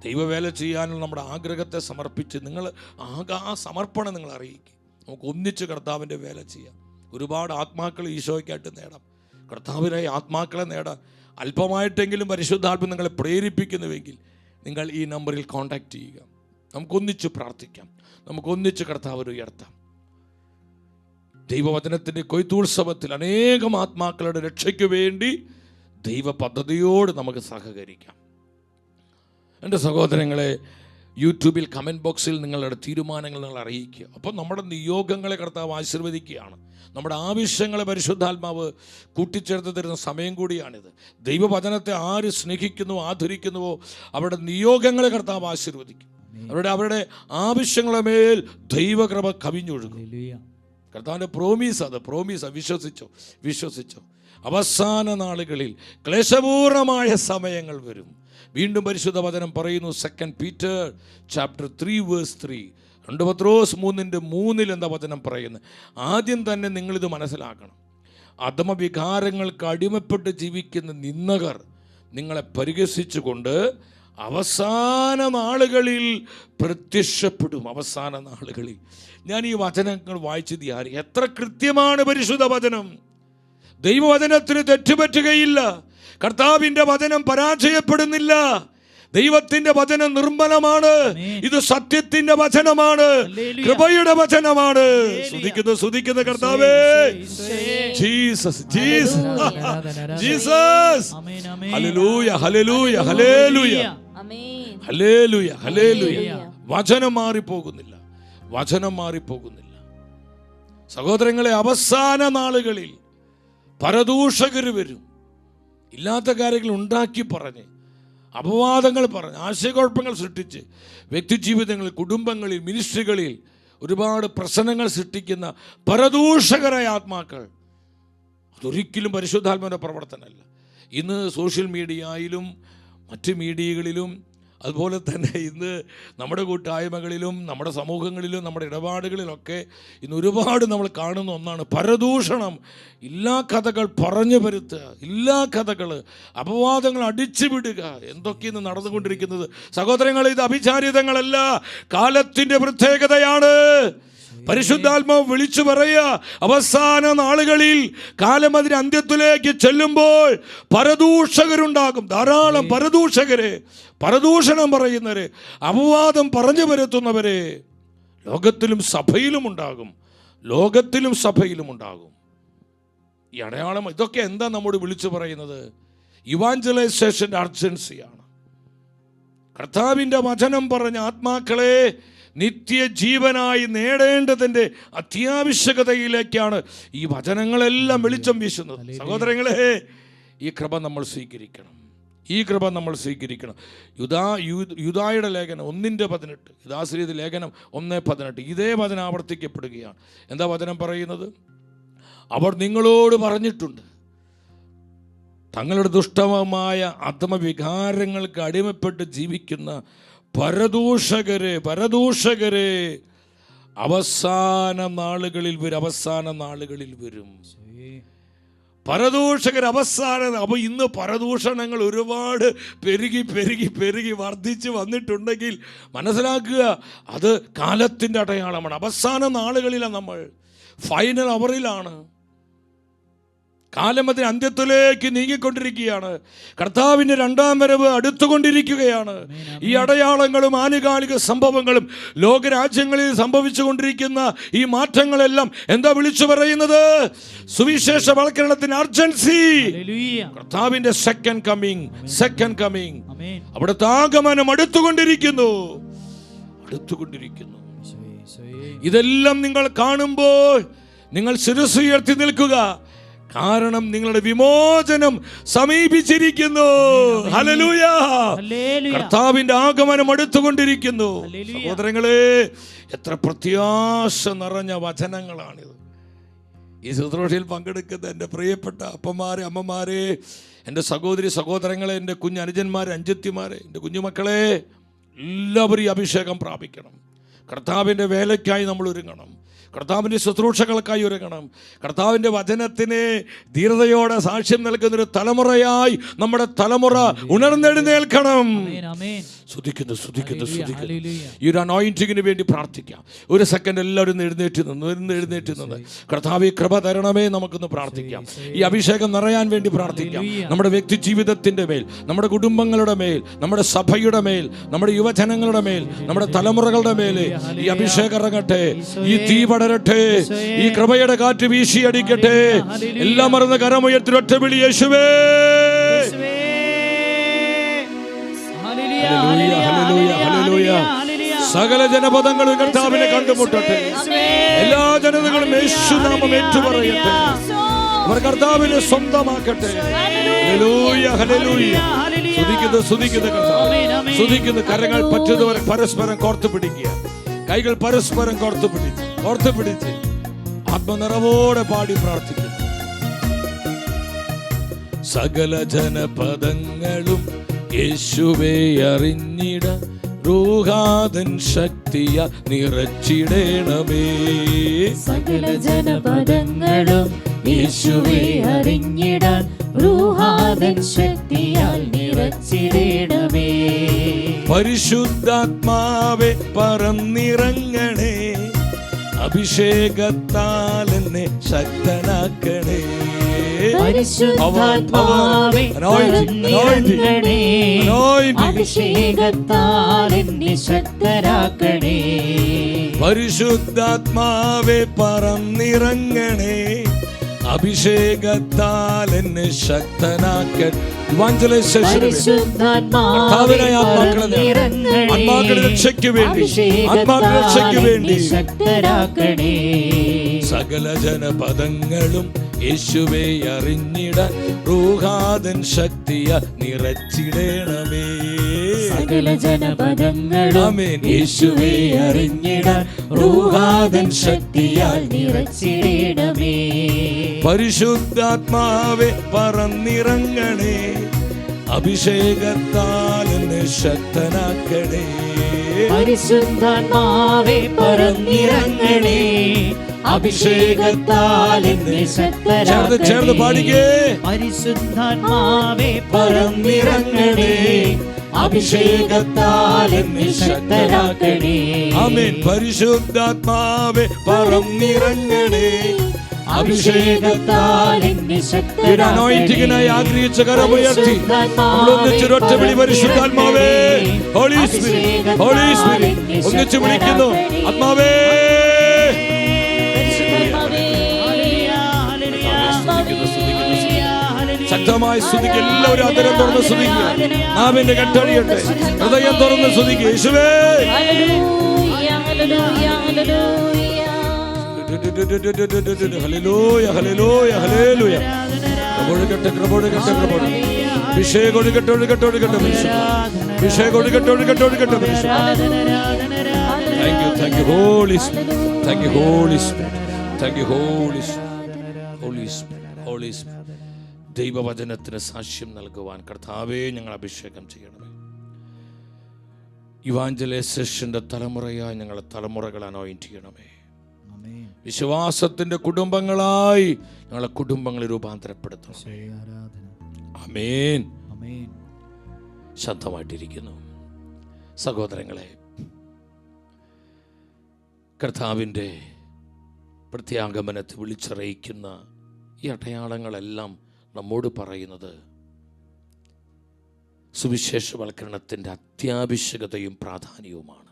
ദൈവവേല ചെയ്യാനുള്ള നമ്മുടെ ആഗ്രഹത്തെ സമർപ്പിച്ച് നിങ്ങൾ ആ സമർപ്പണം നിങ്ങൾ അറിയിക്കുക. നമുക്ക് ഒന്നിച്ച് കർത്താവിൻ്റെ വേല ചെയ്യാം. ഒരുപാട് ആത്മാക്കൾ ഈശോയ്ക്കായിട്ട് നേടാം. കർത്താവിനായി ആത്മാക്കളെ നേടാൻ അല്പമായിട്ടെങ്കിലും പരിശുദ്ധാത്മ നിങ്ങളെ പ്രേരിപ്പിക്കുന്നുവെങ്കിൽ നിങ്ങൾ ഈ നമ്പറിൽ കോൺടാക്റ്റ് ചെയ്യുക. നമുക്കൊന്നിച്ച് പ്രാർത്ഥിക്കാം, നമുക്കൊന്നിച്ച് കർത്താവിനെ ഉയർത്താം. ദൈവവചനത്തിൻ്റെ കൊയ്ത്തുത്സവത്തിൽ അനേകം ആത്മാക്കളുടെ രക്ഷയ്ക്ക് വേണ്ടി ദൈവ പദ്ധതിയോട് നമുക്ക് സഹകരിക്കാം. എൻ്റെ സഹോദരങ്ങളെ, യൂട്യൂബിൽ കമൻറ്റ് ബോക്സിൽ നിങ്ങളുടെ തീരുമാനങ്ങൾ നിങ്ങൾ അറിയിക്കുക. അപ്പം നമ്മുടെ നിയോഗങ്ങളെ കർത്താവ് ആശീർവദിക്കുകയാണ്. നമ്മുടെ ആവശ്യങ്ങളെ പരിശുദ്ധാത്മാവ് കൂട്ടിച്ചേർത്ത് തരുന്ന സമയം കൂടിയാണിത്. ദൈവവചനത്തെ ആര് സ്നേഹിക്കുന്നുവോ ആദരിക്കുന്നുവോ അവരുടെ നിയോഗങ്ങളെ കർത്താവ് ആശീർവദിക്കും. അവരുടെ ആവശ്യങ്ങളെ മേൽ ദൈവകൃപ കവിഞ്ഞൊഴുകും. കർത്താവിൻ്റെ പ്രോമീസ് വിശ്വസിച്ചോ. അവസാന നാളുകളിൽ ക്ലേശപൂർണമായ സമയങ്ങൾ വരും. വീണ്ടും പരിശുദ്ധ വചനം പറയുന്നു, 2 Peter chapter 3 verse 3, 2 പത്രോസ് 3:3 എന്താ വചനം പറയുന്നത്? ആദ്യം തന്നെ നിങ്ങളിത് മനസ്സിലാക്കണം. അധമവികാരങ്ങൾക്ക് അടിമപ്പെട്ട് ജീവിക്കുന്ന നിന്ദകർ നിങ്ങളെ പരിഹസിച്ചുകൊണ്ട് അവസാന നാളുകളിൽ പ്രത്യക്ഷപ്പെടും. അവസാന നാളുകളിൽ ഞാൻ ഈ വചനങ്ങൾ വായിച്ചത് എത്ര കൃത്യമാണ് പരിശുദ്ധ വചനം. ദൈവവചനത്തിന് തെറ്റുപറ്റുകയില്ല. കർത്താവിൻ്റെ വചനം പരാജയപ്പെടുന്നില്ല. ദൈവത്തിന്റെ വചനം നിർമ്മലമാണ്. ഇത് സത്യത്തിന്റെ വചനമാണ്, കൃപയുടെ വചനമാണ്. സ്തുതിക്കുന്ന കർത്താവേ, ജീസസ്. ഹല്ലേലൂയ. വചനം മാറിപ്പോകുന്നില്ല, വചനം മാറിപ്പോകുന്നില്ല. സഹോദരങ്ങളെ, അവസാന നാളുകളിൽ പരദൂഷകർ വരും. ഇല്ലാത്ത കാര്യങ്ങൾ ഉണ്ടാക്കി പറഞ്ഞ്, അപവാദങ്ങൾ പറഞ്ഞ്, ആശയക്കുഴപ്പങ്ങൾ സൃഷ്ടിച്ച് വ്യക്തിജീവിതങ്ങളിൽ, കുടുംബങ്ങളിൽ, മിനിസ്ട്രികളിൽ ഒരുപാട് പ്രശ്നങ്ങൾ സൃഷ്ടിക്കുന്ന പരദൂഷകരായ ആത്മാക്കൾ, അതൊരിക്കലും പരിശുദ്ധാത്മാവിൻ്റെ പ്രവർത്തനമല്ല. ഇന്ന് സോഷ്യൽ മീഡിയയിലും മറ്റ് മീഡിയകളിലും അതുപോലെ തന്നെ ഇന്ന് നമ്മുടെ കൂട്ടായ്മകളിലും നമ്മുടെ സമൂഹങ്ങളിലും നമ്മുടെ ഇടപാടുകളിലൊക്കെ ഇന്ന് ഒരുപാട് നമ്മൾ കാണുന്ന ഒന്നാണ് പരദൂഷണം. ഇല്ലാ കഥകൾ പറഞ്ഞു വരുത്തുക, ഇല്ലാ കഥകൾ, അപവാദങ്ങൾ അടിച്ചു വിടുക. എന്തൊക്കെയാണ് നടന്നുകൊണ്ടിരിക്കുന്നത് സഹോദരങ്ങളെ? ഇത് അഭിചാരിതങ്ങളല്ല, കാലത്തിൻ്റെ പ്രത്യേകതയാണ്. പരിശുദ്ധാത്മാവ് വിളിച്ചു പറയുക, അവസാന നാളുകളിൽ കാലം അതിന് അന്ത്യത്തിലേക്ക് ചെല്ലുമ്പോൾ പരദൂഷകരുണ്ടാകും. ധാരാളം പരദൂഷകരെ, പരദൂഷണം പറയുന്നവരെ, അപവാദം പറഞ്ഞു വരുത്തുന്നവരെ ലോകത്തിലും സഭയിലും ഉണ്ടാകും, ലോകത്തിലും സഭയിലും ഉണ്ടാകും. ഈ അടയാളം ഇതൊക്കെ എന്താ നമ്മോട് വിളിച്ചു പറയുന്നത്? ഇവാഞ്ചലൈസേഷൻ്റെ അർജൻസിയാണ്. കർത്താവിൻ്റെ വചനം പറഞ്ഞ ആത്മാക്കളെ നിത്യജീവനായി നേടേണ്ടതിൻ്റെ അത്യാവശ്യകതയിലേക്കാണ് ഈ വചനങ്ങളെല്ലാം വെളിച്ചം വീശുന്നത്. സഹോദരങ്ങളെ, ഈ കൃപ നമ്മൾ സ്വീകരിക്കണം, ഈ കൃപ നമ്മൾ സ്വീകരിക്കണം. യൂദായുടെ ലേഖനം 1:18, യൂദാശ്രീയുടെ ലേഖനം 1:18, ഇതേ വചനം ആവർത്തിക്കപ്പെടുകയാണ്. എന്താ വചനം പറയുന്നത്? അവർ നിങ്ങളോട് പറഞ്ഞിട്ടുണ്ട്, തങ്ങളുടെ ദുഷ്ടമായ അധമവികാരങ്ങൾക്ക് അടിമപ്പെട്ട് ജീവിക്കുന്ന പരദൂഷകരെ അവസാന നാളുകളിൽ വരും, അവസാന നാളുകളിൽ വരും. പരദൂഷകർ അവസാനം. അപ്പോൾ ഇന്ന് പരദൂഷണങ്ങൾ ഒരുപാട് പെരുകി വർദ്ധിച്ച് വന്നിട്ടുണ്ടെങ്കിൽ മനസ്സിലാക്കുക, അത് കാലത്തിൻ്റെ അടയാളമാണ്. അവസാന നാളുകളിലാണ് നമ്മൾ, ഫൈനൽ അവറിലാണ്. കാലം അതിന് അന്ത്യത്തിലേക്ക് നീങ്ങിക്കൊണ്ടിരിക്കുകയാണ്. കർത്താവിൻ്റെ രണ്ടാം വരവ് അടുത്തുകൊണ്ടിരിക്കുകയാണ്. ഈ അടയാളങ്ങളും ആനുകാലിക സംഭവങ്ങളും ലോകരാജ്യങ്ങളിൽ സംഭവിച്ചുകൊണ്ടിരിക്കുന്ന ഈ മാറ്റങ്ങളെല്ലാം എന്താ വിളിച്ചു പറയുന്നത്? സുവിശേഷവൽക്കരണത്തിന് അർജൻസി. കർത്താവിൻ്റെ സെക്കൻഡ് കമ്മിങ്, അവിടുത്തെ ആഗമനം അടുത്തുകൊണ്ടിരിക്കുന്നു. ഇതെല്ലാം നിങ്ങൾ കാണുമ്പോൾ നിങ്ങൾ ശിരസ്സ് ഉയർത്തി നിൽക്കുക. കാരണം നിങ്ങളുടെ വിമോചനം സമീപിച്ചിരിക്കുന്നു. ഹല്ലേലൂയ! കർത്താവിന്റെ ആഗമനം അടുത്തുകൊണ്ടിരിക്കുന്നു. സഹോദരങ്ങളെ, എത്ര പ്രത്യാശ നിറഞ്ഞ വചനങ്ങളാണിത്. ഈ ശുശ്രൂഷയിൽ പങ്കെടുക്കുന്ന എൻ്റെ പ്രിയപ്പെട്ട അപ്പന്മാരെ, അമ്മമാരെ, എൻ്റെ സഹോദരി സഹോദരങ്ങളെ, എൻ്റെ കുഞ്ഞനുജന്മാരെ, അനുജത്തിമാരെ, എൻ്റെ കുഞ്ഞുമക്കളെ, എല്ലാവരും ഈ അഭിഷേകം പ്രാപിക്കണം. കർത്താവിൻ്റെ വേലയ്ക്കായി നമ്മൾ ഒരുങ്ങണം, കർത്താവിൻ്റെ ശുശ്രൂഷകൾക്കായി ഒരുങ്ങണം. കർത്താവിൻ്റെ വചനത്തിന് ധീരതയോടെ സാക്ഷ്യം നൽകുന്നൊരു തലമുറയായി നമ്മുടെ തലമുറ ഉണർന്നെഴുന്നേൽക്കണം. സ്തുതിക്കുന്നു. ഈ ഒരു അനോയിന്റിങ്ങിന് വേണ്ടി പ്രാർത്ഥിക്കാം. ഒരു സെക്കൻഡ് എല്ലാവരും എഴുന്നേറ്റ് നിന്ന് കർത്താവേ കൃപ തരണമേ നമുക്കൊന്ന് പ്രാർത്ഥിക്കാം. ഈ അഭിഷേകം നിറയാൻ വേണ്ടി പ്രാർത്ഥിക്കാം. നമ്മുടെ വ്യക്തി ജീവിതത്തിൻ്റെ മേൽ, നമ്മുടെ കുടുംബങ്ങളുടെ മേൽ, നമ്മുടെ സഭയുടെ മേൽ, നമ്മുടെ യുവജനങ്ങളുടെ മേൽ, നമ്മുടെ തലമുറകളുടെ മേൽ ഈ അഭിഷേകം ഇറങ്ങട്ടെ. ഈ തീ പടരട്ടെ. ഈ കൃപയുടെ കാറ്റ് വീശിയടിക്കട്ടെ. എല്ലാം മറന്ന് കരമുയർത്തി ഒറ്റ വിളി, യേശുവേ. സകല ജനപദങ്ങളും കർത്താവിനെ കണ്ടുമുട്ടട്ടെ. എല്ലാ ജനതകളും യേശുനാമം ഏറ്റുപറയട്ടെ. അവർ കർത്താവിനെ സ്വന്തമാക്കട്ടെ. സ്തുതിക്കുന്നു. കരങ്ങൾ പറ്റുന്നവർ പരസ്പരം കോർത്തു പിടിക്കുക. കൈകൾ പരസ്പരം കോർത്തു പിടിച്ച് ആത്മനിറവോടെ പാടി പ്രാർത്ഥിക്കുന്നു. സകല ജനപദങ്ങളും യേശുവേ അറിഞ്ഞിട, റൂഹാദൻ ശക്തിയ നിറച്ചിടേണമേ. സകല ജനപദങ്ങളും യേശുവേ അറിഞ്ഞിടാൻ റൂഹാദൻ ശക്തിയാൽ നിറച്ചിടേണമേ. പരിശുദ്ധാത്മാവെ പറന്നിറങ്ങണേ, അഭിഷേകത്താൽ എന്നെ ശക്തനാക്കണേ. പരിശുദ്ധാത്മാവേ പറന്നിറങ്ങണേ, അഭിഷേകത്താൽ എന്നെ ശക്തനാക്കണേ. പരിശുദ്ധാത്മാവെ പറന്നിറങ്ങണേ, അഭിഷേകത്താൽ എന്നെ ശക്തനാക്കൻ. ആത്മാക്കളെ രക്ഷയ്ക്ക് വേണ്ടി, ആത്മാക്കളുടെ രക്ഷയ്ക്ക് വേണ്ടി സകല ജനപദങ്ങളും യേശുവേ അറിഞ്ഞിടാൻ റൂഹാദൻ ശക്തിയ നിറച്ചിടണമേ. സകല ജനപദങ്ങളും യേശുവേ അറിഞ്ഞിടാൻ റൂഹാദൻ ശക്തിയാൽ നിറച്ചിടണമേ. പരിശുദ്ധാത്മാവേ പറന്നിറങ്ങണേ, അഭിഷേകത്താൽ എന്നെ ശക്തനാക്കണേ. പരിശുദ്ധാത്മാവേ പറന്നിറങ്ങണേ, അഭിഷേകത്താൽ എന്നെ ശക്തനാക്കണേ. ചേർന്ന് പാടിക്കേ. പരിശുദ്ധാത്മാവേ പറന്നിറങ്ങണേ, അഭിഷേകത്താൽ എന്നെ ശക്തനാക്കണേ. ആമേൻ. പരിശുദ്ധാത്മാവേ പറന്നിറങ്ങണേ, അഭിഷേകത്താൽ എന്നെ ശക്തനാക്കണേ. അനോയിന്റിങ്ങിനായി ആഗ്രഹിച്ച കരമുയർത്തി ഒന്നിച്ചൊരൊറ്റ വിളി. പരിശുദ്ധാത്മാവേ, ഹോളി സ്പിരിറ്റ്, ഹോളി സ്പിരിറ്റ് ഒന്നിച്ച് വിളിക്കുന്നു. ആത്മാവേ, ശക്തമായി സ്തുതിക്കുക. എല്ലാവരും അതരം തുറന്ന് സ്തുതിക്കുക. നാവിന്റെ കെട്ടടിയട്ടെ, ഹൃദയം തുറന്ന് സ്തുതിക്കുക. യേശുവേ, ഹല്ലേലൂയ, ഹല്ലേലൂയ, ഹല്ലേലൂയ. കൃപൊഴുകട്ടെ, കൃപൊഴുകട്ടെ, കൃപൊഴുകട്ടെ. അഭിഷേകം ഒഴുകട്ടെ, ഒഴുകട്ടെ, ഒഴുകട്ടെ. അഭിഷേകം ഒഴുകട്ടെ, ഒഴുകട്ടെ, ഒഴുകട്ടെ. Thank you, thank you holy spirit, thank you holy spirit, thank you holy spirit, holy spirit, holy spirit. ദൈവവചനത്തിന് സാക്ഷ്യം നൽകുവാൻ കർത്താവേ ഞങ്ങൾ അഭിഷേകം ചെയ്യണമേ. ഇവാഞ്ചലൈസേഷന്റെ തലമുറയായി ഞങ്ങളെ തലമുറകൾ അനോയിന്റ് ചെയ്യണമേ. വിശ്വാസത്തിന്റെ കുടുംബങ്ങളായി ഞങ്ങളെ കുടുംബങ്ങളെ രൂപാന്തരപ്പെടുത്തണം. ആമേൻ. ശാന്തമായിട്ടിരിക്കുന്നു സഹോദരങ്ങളെ. കർത്താവിൻ്റെ പ്രത്യാഗമനത്തെ വിളിച്ചറിയിക്കുന്ന ഈ അടയാളങ്ങളെല്ലാം നമ്മോട് പറയുന്നത് സുവിശേഷവൽക്കരണത്തിൻ്റെ അത്യാവശ്യകതയും പ്രാധാന്യവുമാണ്.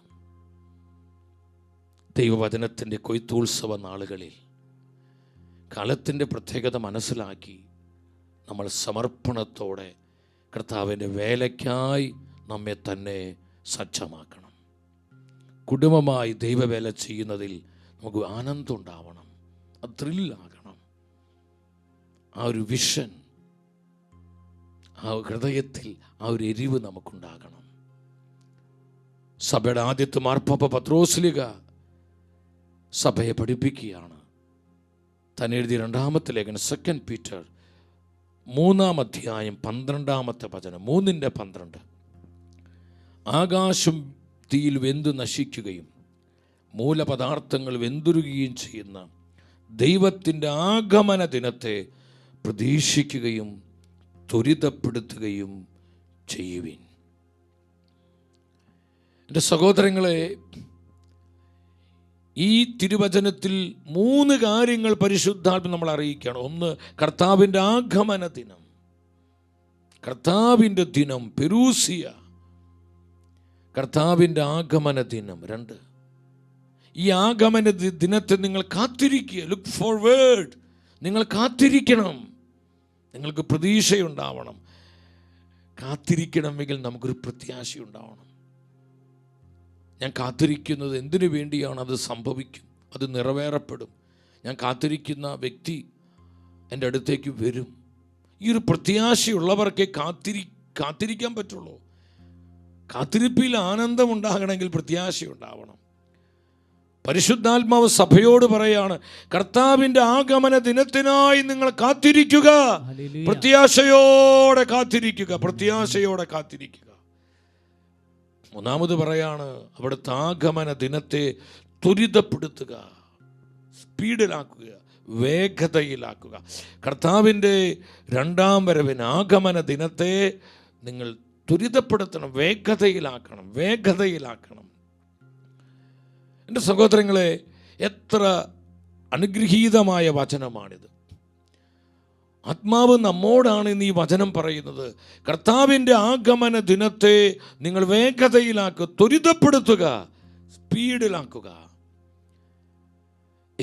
ദൈവവചനത്തിൻ്റെ കൊയ്ത്തുത്സവ നാളുകളിൽ കാലത്തിൻ്റെ പ്രത്യേകത മനസ്സിലാക്കി നമ്മൾ സമർപ്പണത്തോടെ കർത്താവിൻ്റെ വേലയ്ക്കായി നമ്മെ തന്നെ സജ്ജമാക്കണം. കുടുംബമായി ദൈവവേല ചെയ്യുന്നതിൽ നമുക്ക് ആനന്ദം ഉണ്ടാവണം, അത് ത്രില്ലാകണം. ആ ഒരു വിഷൻ, ആ ഹൃദയത്തിൽ ആ ഒരു എരിവ് നമുക്കുണ്ടാകണം. സഭയുടെ ആദ്യത്തെ മാർപ്പാപ്പ പത്രോസ്ലിഹ സഭയെ പഠിപ്പിക്കുകയാണ്. താൻ എഴുതിയ രണ്ടാമത്തെ ലേഖനം 2 പീറ്റർ 3-ാം അധ്യായം 12-ാമത്തെ വചനം 3:12. ആകാശം തീയിൽ വെന്തു നശിക്കുകയും മൂലപദാർത്ഥങ്ങൾ വെന്തുരുകയും ചെയ്യുന്ന ദൈവത്തിൻ്റെ ആഗമന ദിനത്തെ പ്രതീക്ഷിക്കുകയും ത്വരിതപ്പെടുത്തുകയും ചെയ്യുവിൻ. എൻ്റെ സഹോദരങ്ങളെ, ഈ തിരുവചനത്തിൽ 3 കാര്യങ്ങൾ പരിശുദ്ധാത്മ നമ്മൾ അറിയിക്കുകയാണ്. ഒന്ന്, കർത്താവിൻ്റെ ആഗമന ദിനം. കർത്താവിൻ്റെ ദിനം പെരൂസിയ, കർത്താവിൻ്റെ ആഗമന ദിനം. 2, ഈ ആഗമന ദിനത്തെ നിങ്ങൾ കാത്തിരിക്കുക. Look forward. നിങ്ങൾ കാത്തിരിക്കണം. നിങ്ങൾക്ക് പ്രതീക്ഷയുണ്ടാവണം. കാത്തിരിക്കണമെങ്കിൽ നമുക്കൊരു പ്രത്യാശയുണ്ടാവണം. ഞാൻ കാത്തിരിക്കുന്നത് എന്തിനു വേണ്ടിയാണ്? അത് സംഭവിക്കും, അത് നിറവേറപ്പെടും. ഞാൻ കാത്തിരിക്കുന്ന വ്യക്തി എൻ്റെ അടുത്തേക്ക് വരും. ഈ ഒരു പ്രത്യാശയുള്ളവർക്കേ കാത്തിരിക്കാൻ പറ്റുള്ളൂ. കാത്തിരിപ്പിൽ ആനന്ദമുണ്ടാകണമെങ്കിൽ പ്രത്യാശയുണ്ടാവണം. പരിശുദ്ധാത്മാവ് സഭയോട് പറയാണ്, കർത്താവിൻ്റെ ആഗമന ദിനത്തിനായി നിങ്ങൾ കാത്തിരിക്കുക. പ്രത്യാശയോടെ കാത്തിരിക്കുക, പ്രത്യാശയോടെ കാത്തിരിക്കുക. 3-ാമത് പറയാണ്, അവിടുത്തെ ആഗമന ദിനത്തെ ത്വരിതപ്പെടുത്തുക, സ്പീഡിലാക്കുക, വേഗതയിലാക്കുക. കർത്താവിൻ്റെ 2-ാം വരവിന് ആഗമന ദിനത്തെ നിങ്ങൾ ത്വരിതപ്പെടുത്തണം, വേഗതയിലാക്കണം. എൻ്റെ സഹോദരങ്ങളെ, എത്ര അനുഗ്രഹീതമായ വചനമാണിത്. ആത്മാവ് നമ്മോടാണ് ഇന്ന് ഈ വചനം പറയുന്നത്. കർത്താവിൻ്റെ ആഗമന ദിനത്തെ നിങ്ങൾ വേഗതയിലാക്കുക, ത്വരിതപ്പെടുത്തുക, സ്പീഡിലാക്കുക.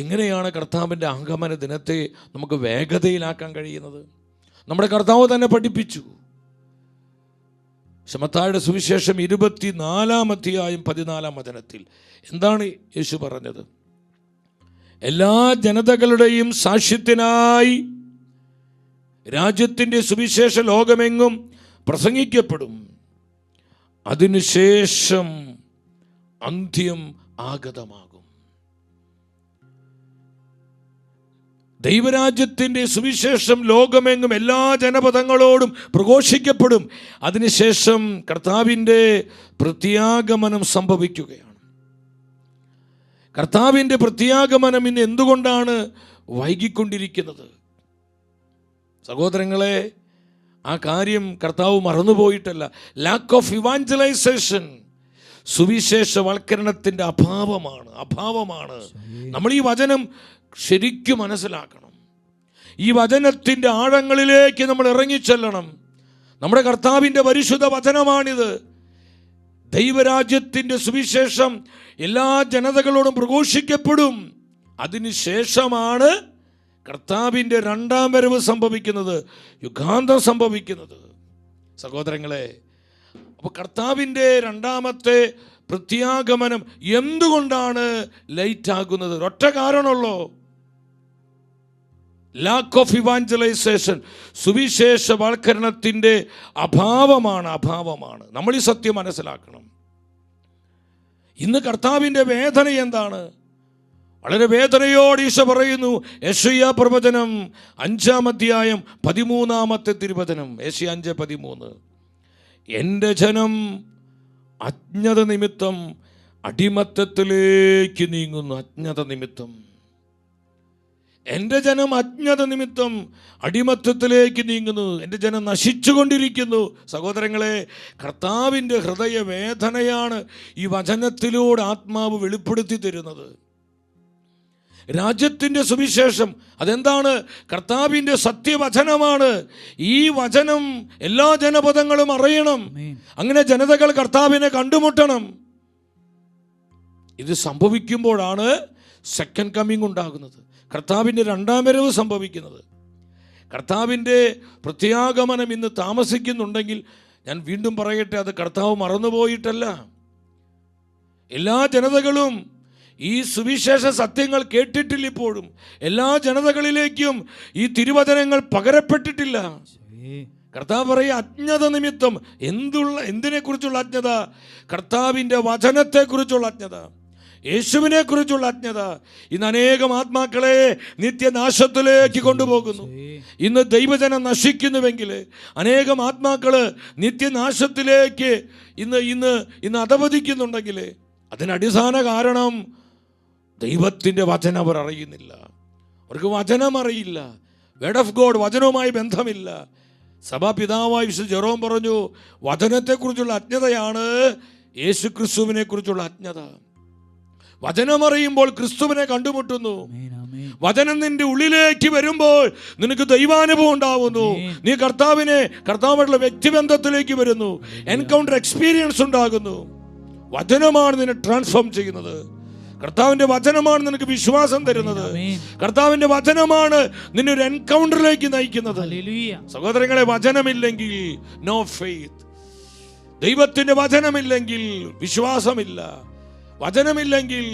എങ്ങനെയാണ് കർത്താവിൻ്റെ ആഗമന ദിനത്തെ നമുക്ക് വേഗതയിലാക്കാൻ കഴിയുന്നത്? നമ്മുടെ കർത്താവ് തന്നെ പഠിപ്പിച്ചു. മത്തായിയുടെ സുവിശേഷം 24-ാം അധ്യായം 14-ാം വചനത്തിൽ എന്താണ് യേശു പറഞ്ഞത്? എല്ലാ ജനതകളുടെയും സാക്ഷ്യത്തിനായി രാജ്യത്തിൻ്റെ സുവിശേഷ ലോകമെങ്ങും പ്രസംഗിക്കപ്പെടും, അതിനുശേഷം അന്ത്യം ആഗതമാകും. ദൈവരാജ്യത്തിൻ്റെ സുവിശേഷം ലോകമെങ്ങും എല്ലാ ജനപദങ്ങളോടും പ്രഘോഷിക്കപ്പെടും, അതിനുശേഷം കർത്താവിൻ്റെ പ്രത്യാഗമനം സംഭവിക്കുകയാണ്. കർത്താവിൻ്റെ പ്രത്യാഗമനം ഇന്ന് എന്തുകൊണ്ടാണ് വൈകിക്കൊണ്ടിരിക്കുന്നത്? സഹോദരങ്ങളെ, ആ കാര്യം കർത്താവ് മറന്നുപോയിട്ടല്ല. ലാക്ക് ഓഫ് ഇവാഞ്ചലൈസേഷൻ, സുവിശേഷവൽക്കരണത്തിൻ്റെ അഭാവമാണ്. നമ്മൾ ഈ വചനം ശരിക്കും മനസ്സിലാക്കണം. ഈ വചനത്തിൻ്റെ ആഴങ്ങളിലേക്ക് നമ്മൾ ഇറങ്ങിച്ചെല്ലണം. നമ്മുടെ കർത്താവിൻ്റെ പരിശുദ്ധ വചനമാണിത്. ദൈവരാജ്യത്തിൻ്റെ സുവിശേഷം എല്ലാ ജനതകളോടും പ്രഘോഷിക്കപ്പെടും, അതിനുശേഷമാണ് കർത്താവിൻ്റെ രണ്ടാം വരവ് സംഭവിക്കുന്നത്, യുഗാന്തം സംഭവിക്കുന്നത്. സഹോദരങ്ങളെ, അപ്പോൾ കർത്താവിൻ്റെ രണ്ടാമത്തെ പ്രത്യാഗമനം എന്തുകൊണ്ടാണ് ലേറ്റ് ആകുന്നത്? ഒറ്റ കാരണമുള്ളൂ, ലാക്ക് ഓഫ് ഇവാഞ്ചലൈസേഷൻ, സുവിശേഷവൽക്കരണത്തിൻ്റെ അഭാവമാണ്. നമ്മൾ ഈ സത്യം മനസ്സിലാക്കണം. ഇന്ന് കർത്താവിൻ്റെ വേദന എന്താണ്? വളരെ വേദനയോട് ഈശോ പറയുന്നു. യെശയ്യാ പ്രവചനം 5-ാം അധ്യായം 13-ാമത്തെ തിരുവചനം, യെശയ്യാ 5:13, എൻ്റെ ജനം അജ്ഞത നിമിത്തം അടിമത്തത്തിലേക്ക് നീങ്ങുന്നു. അജ്ഞത നിമിത്തം എൻ്റെ ജനം അജ്ഞത നിമിത്തം അടിമത്തത്തിലേക്ക് നീങ്ങുന്നു. എൻ്റെ ജനം നശിച്ചുകൊണ്ടിരിക്കുന്നു. സഹോദരങ്ങളെ, കർത്താവിൻ്റെ ഹൃദയവേദനയാണ് ഈ വചനത്തിലൂടെ ആത്മാവ് വെളിപ്പെടുത്തി തരുന്നത്. രാജ്യത്തിൻ്റെ സുവിശേഷം അതെന്താണ്? കർത്താവിൻ്റെ സത്യവചനമാണ്. ഈ വചനം എല്ലാ ജനപദങ്ങളും അറിയണം. അങ്ങനെ ജനതകൾ കർത്താവിനെ കണ്ടുമുട്ടണം. ഇത് സംഭവിക്കുമ്പോഴാണ് സെക്കൻഡ് കമ്മിങ് ഉണ്ടാകുന്നത്, കർത്താവിൻ്റെ രണ്ടാം വരവ് സംഭവിക്കുന്നത്. കർത്താവിൻ്റെ പ്രത്യാഗമനം ഇന്ന് താമസിക്കുന്നുണ്ടെങ്കിൽ ഞാൻ വീണ്ടും പറയട്ടെ, അത് കർത്താവ് മറന്നുപോയിട്ടല്ല. എല്ലാ ജനതകളും ഈ സുവിശേഷ സത്യങ്ങൾ കേട്ടിട്ടില്ല. ഇപ്പോഴും എല്ലാ ജനതകളിലേക്കും ഈ തിരുവചനങ്ങൾ പകരപ്പെട്ടിട്ടില്ല. കർത്താവ് പറയുക, അജ്ഞത നിമിത്തം. എന്തിനെ കുറിച്ചുള്ള അജ്ഞത? കർത്താവിൻ്റെ വചനത്തെക്കുറിച്ചുള്ള അജ്ഞത, യേശുവിനെ കുറിച്ചുള്ള അജ്ഞത. ഇന്ന് അനേകം ആത്മാക്കളെ നിത്യനാശത്തിലേക്ക് കൊണ്ടുപോകുന്നു. ഇന്ന് ദൈവജനം നശിക്കുന്നുവെങ്കിൽ അനേകം ആത്മാക്കള് നിത്യനാശത്തിലേക്ക് ഇന്ന് അധപതിക്കുന്നുണ്ടെങ്കിൽ അതിനടിസ്ഥാന കാരണം ദൈവത്തിൻ്റെ വചനം അവർ അറിയുന്നില്ല. അവർക്ക് വചനം അറിയില്ല. വേർഡ് ഓഫ് ഗോഡ്, വചനവുമായി ബന്ധമില്ല. സഭാപിതാവായ വിശുദ്ധ ജെറോം പറഞ്ഞു, വചനത്തെക്കുറിച്ചുള്ള അജ്ഞതയാണ് യേശു ക്രിസ്തുവിനെ കുറിച്ചുള്ള അജ്ഞത. വചനമറിയുമ്പോൾ ക്രിസ്തുവിനെ കണ്ടുമുട്ടുന്നു. വചനം നിന്റെ ഉള്ളിലേക്ക് വരുമ്പോൾ നിനക്ക് ദൈവാനുഭവം ഉണ്ടാവുന്നു. നീ കർത്താവുമായിട്ടുള്ള വ്യക്തിബന്ധത്തിലേക്ക് വരുന്നു. എൻകൗണ്ടർ എക്സ്പീരിയൻസ് ഉണ്ടാകുന്നു. വചനമാണ് നിന്നെ ട്രാൻസ്ഫോം ചെയ്യുന്നത്. കർത്താവിൻ്റെ വചനമാണ് നിനക്ക് വിശ്വാസം തരുന്നത്. കർത്താവിൻ്റെ വചനമാണ് നിന്നെ ഒരു എൻകൗണ്ടറിലേക്ക് നയിക്കുന്നത്. സഹോദരങ്ങളെ, വചനമില്ലെങ്കിൽ നോ ഫെയ്ത്ത്. ദൈവത്തിൻ്റെ വചനമില്ലെങ്കിൽ വിശ്വാസമില്ല. വചനമില്ലെങ്കിൽ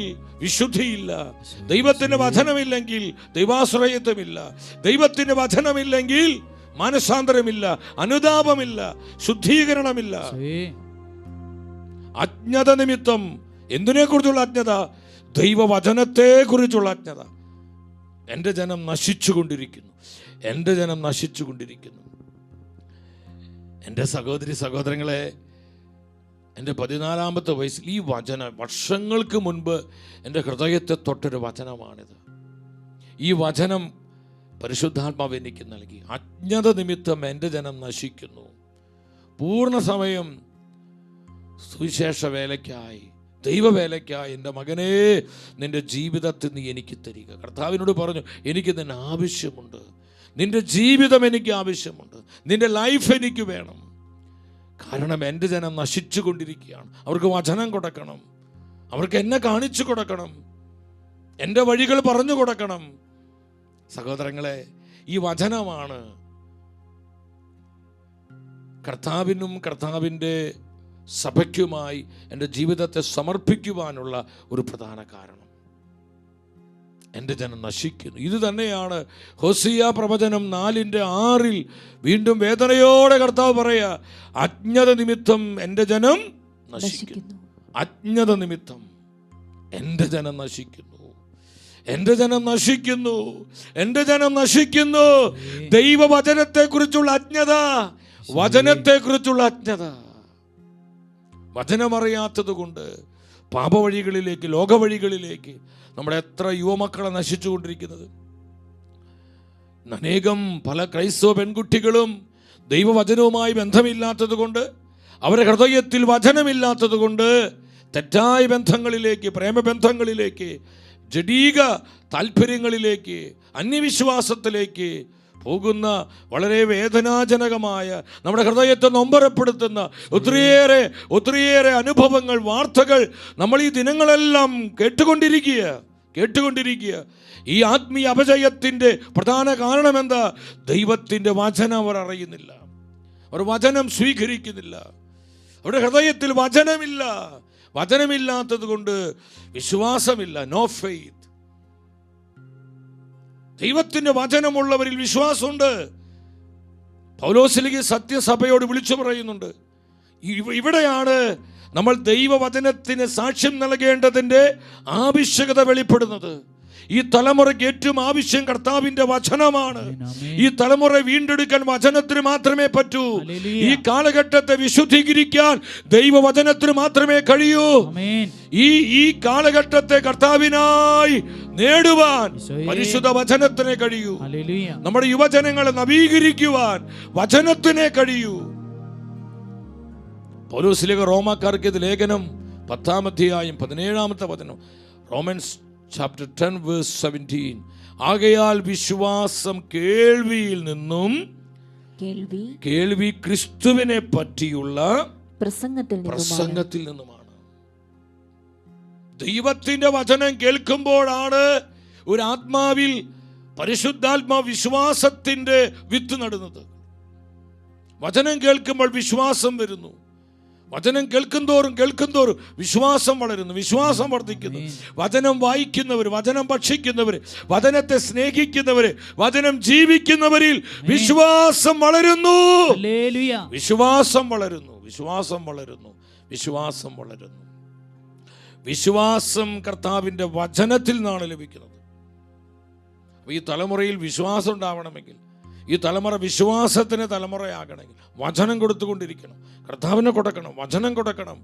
വിശുദ്ധിയില്ല. ദൈവത്തിൻ്റെ വചനമില്ലെങ്കിൽ ദൈവാശ്രയത്വമില്ല. ദൈവത്തിൻ്റെ വചനമില്ലെങ്കിൽ മാനസാന്തരമില്ല, അനുതാപമില്ല, ശുദ്ധീകരണമില്ല. അജ്ഞത നിമിത്തം. എന്തിനെക്കുറിച്ചുള്ള അജ്ഞത? ദൈവവചനത്തെക്കുറിച്ചുള്ള അജ്ഞത. എൻ്റെ ജനം നശിച്ചുകൊണ്ടിരിക്കുന്നു. എൻ്റെ സഹോദരങ്ങളെ, എൻ്റെ 14-ാമത്തെ വയസ്സിൽ ഈ വചനം വർഷങ്ങൾക്ക് മുൻപ് എൻ്റെ ഹൃദയത്തെ തൊട്ടൊരു വചനമാണിത്. ഈ വചനം പരിശുദ്ധാത്മാവ് എനിക്ക് നൽകി. അജ്ഞത നിമിത്തം എൻ്റെ ജനം നശിക്കുന്നു. പൂർണ്ണ സമയം സുവിശേഷ വേലയ്ക്കായി, ദൈവവേലയ്ക്കായി എൻ്റെ മകനെ നിൻ്റെ ജീവിതത്തിൽ നീ എനിക്ക് തരിക. കർത്താവിനോട് പറഞ്ഞു, എനിക്ക് നിന്നെ ആവശ്യമുണ്ട്. നിൻ്റെ ജീവിതം എനിക്ക് ആവശ്യമുണ്ട്. നിൻ്റെ ലൈഫ് എനിക്ക് വേണം. കാരണം എൻ്റെ ജനം നശിച്ചു കൊണ്ടിരിക്കുകയാണ്. അവർക്ക് വചനം കൊടുക്കണം. അവർക്ക് എന്നെ കാണിച്ചു കൊടുക്കണം. എൻ്റെ വഴികൾ പറഞ്ഞു കൊടുക്കണം. സഹോദരങ്ങളെ, ഈ വചനമാണ് കർത്താവിനും കർത്താവിൻ്റെ സഭയ്ക്കുമായി എൻ്റെ ജീവിതത്തെ സമർപ്പിക്കുവാനുള്ള ഒരു പ്രധാന കാരണം. എൻ്റെ ജനം നശിക്കുന്നു. ഇത് തന്നെയാണ് ഹോസിയ പ്രവചനം 4:6 വീണ്ടും വേദനയോടെ കർത്താവ് പറയുക, അജ്ഞത നിമിത്തം എൻ്റെ ജനം നശിക്കുന്നു. അജ്ഞത നിമിത്തം എൻ്റെ ജനം നശിക്കുന്നു. എൻ്റെ ജനം നശിക്കുന്നു. എൻ്റെ ജനം നശിക്കുന്നു. ദൈവവചനത്തെക്കുറിച്ചുള്ള അജ്ഞത, വചനത്തെക്കുറിച്ചുള്ള അജ്ഞത. വചനമറിയാത്തത് കൊണ്ട് പാപവഴികളിലേക്ക്, ലോകവഴികളിലേക്ക് നമ്മുടെ എത്ര യുവമക്കളെ നശിച്ചുകൊണ്ടിരിക്കുന്നത്. അനേകം പല ക്രൈസ്തവ പെൺകുട്ടികളും ദൈവവചനവുമായി ബന്ധമില്ലാത്തത് കൊണ്ട്, അവരുടെ ഹൃദയത്തിൽ വചനമില്ലാത്തത് കൊണ്ട് തെറ്റായ ബന്ധങ്ങളിലേക്ക്, പ്രേമബന്ധങ്ങളിലേക്ക്, ജഡീക താല്പര്യങ്ങളിലേക്ക്, അന്യവിശ്വാസത്തിലേക്ക് പോകുന്ന വളരെ വേദനാജനകമായ, നമ്മുടെ ഹൃദയത്തെ നൊമ്പരപ്പെടുത്തുന്ന ഒത്തിരിയേറെ അനുഭവങ്ങൾ, വാർത്തകൾ നമ്മൾ ഈ ദിനങ്ങളെല്ലാം കേട്ടുകൊണ്ടിരിക്കുക. ഈ ആത്മീയ അപജയത്തിൻ്റെ പ്രധാന കാരണം എന്താ? ദൈവത്തിൻ്റെ വചനം അവർ അറിയുന്നില്ല, അവർ വചനം സ്വീകരിക്കുന്നില്ല, അവരുടെ ഹൃദയത്തിൽ വചനമില്ല. വചനമില്ലാത്തത് കൊണ്ട് വിശ്വാസമില്ല. No faith. ദൈവത്തിൻ്റെ വചനമുള്ളവരിൽ വിശ്വാസമുണ്ട്. പൗലോസ്ലീഹ സത്യസഭയോട് വിളിച്ചു പറയുന്നുണ്ട്, ഇവിടെയാണ് നമ്മൾ ദൈവവചനത്തിന് സാക്ഷ്യം നൽകേണ്ടതിൻ്റെ ആവശ്യകത വെളിപ്പെടുന്നത്. ഈ തലമുറയ്ക്ക് ഏറ്റവും ആവശ്യം കർത്താവിന്റെ വചനമാണ്. ഈ തലമുറ വീണ്ടെടുക്കാൻ വചനത്തിന് മാത്രമേ പറ്റൂ. ഈ കാലഘട്ടത്തെ വിശുദ്ധീകരിക്കാൻ ദൈവവചനത്തിന് മാത്രമേ കഴിയൂ. ഈ കാലഘട്ടത്തെ കർത്താവിനായി നേടുവാൻ പരിശുദ്ധ വചനത്തിനെ കഴിയൂ. നമ്മുടെ യുവജനങ്ങളെ നവീകരിക്കുവാൻ വചനത്തിനെ കഴിയൂ. പൗലോസ്ലീഹ റോമാക്കാർക്ക് ഇത് ലേഖനം 10-ാം അധ്യായം 17-ാമത്തെ വചനം, റോമൻസ് chapter 10 verse 17, ആകയാൽ വിശ്വാസം കേൾവിയിൽ നിന്നും, കേൾവി ക്രിസ്തുവിനെ പറ്റിയുള്ള പ്രസംഗത്തിൽ നിന്നുമാണ്. ദൈവത്തിന്റെ വചനം കേൾക്കുമ്പോഴാണ് ഒരു ആത്മാവിൽ പരിശുദ്ധാത്മാ വിശ്വാസത്തിന്റെ വിത്ത് നടുന്നത്. വചനം കേൾക്കുമ്പോൾ വിശ്വാസം വരുന്നു. വചനം കേൾക്കുന്തോറും വിശ്വാസം വളരുന്നു, വിശ്വാസം വർദ്ധിക്കുന്നു. വചനം വായിക്കുന്നവർ, വചനം ഭക്ഷിക്കുന്നവർ, വചനത്തെ സ്നേഹിക്കുന്നവർ, വചനം ജീവിക്കുന്നവരിൽ വിശ്വാസം വളരുന്നു. വിശ്വാസം വളരുന്നു. വിശ്വാസം കർത്താവിന്റെ വചനത്തിൽ നിന്നാണ് ലഭിക്കുന്നത്. ഈ തലമുറയിൽ വിശ്വാസം ഉണ്ടാവണമെങ്കിൽ, ഈ തലമുറ വിശ്വാസത്തിന് തലമുറയാകണമെങ്കിൽ വചനം കൊടുത്തുകൊണ്ടിരിക്കണം. കർത്താവിനെ കൊടുക്കണം, വചനം കൊടുക്കണം.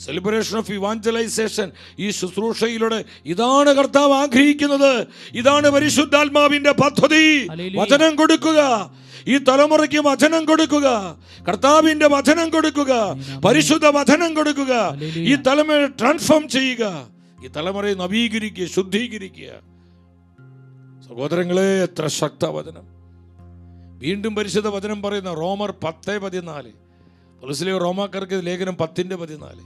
സെലിബ്രേഷൻ ഓഫ് ഇവാഞ്ചലൈസേഷൻ, ഈ ശുശ്രൂഷയിലൂടെ ഇതാണ് കർത്താവ് ആഗ്രഹിക്കുന്നത്. ഇതാണ് പരിശുദ്ധാത്മാവിന്റെ പദ്ധതി. വചനം കൊടുക്കുക, ഈ തലമുറയ്ക്ക് വചനം കൊടുക്കുക, കർത്താവിന്റെ വചനം കൊടുക്കുക, പരിശുദ്ധ വചനം കൊടുക്കുക. ഈ തലമുറയെ ട്രാൻസ്ഫോം ചെയ്യുക, ഈ തലമുറയെ നവീകരിക്കുക, ശുദ്ധീകരിക്കുക. സഹോദരങ്ങളെ, എത്ര ശക്ത വചനം! വീണ്ടും പരിശുദ്ധ വചനം പറയുന്ന റോമർ 10:14, പൗലോസ്ലീഹ റോമാക്കാർക്ക് ലേഖനം 10:14,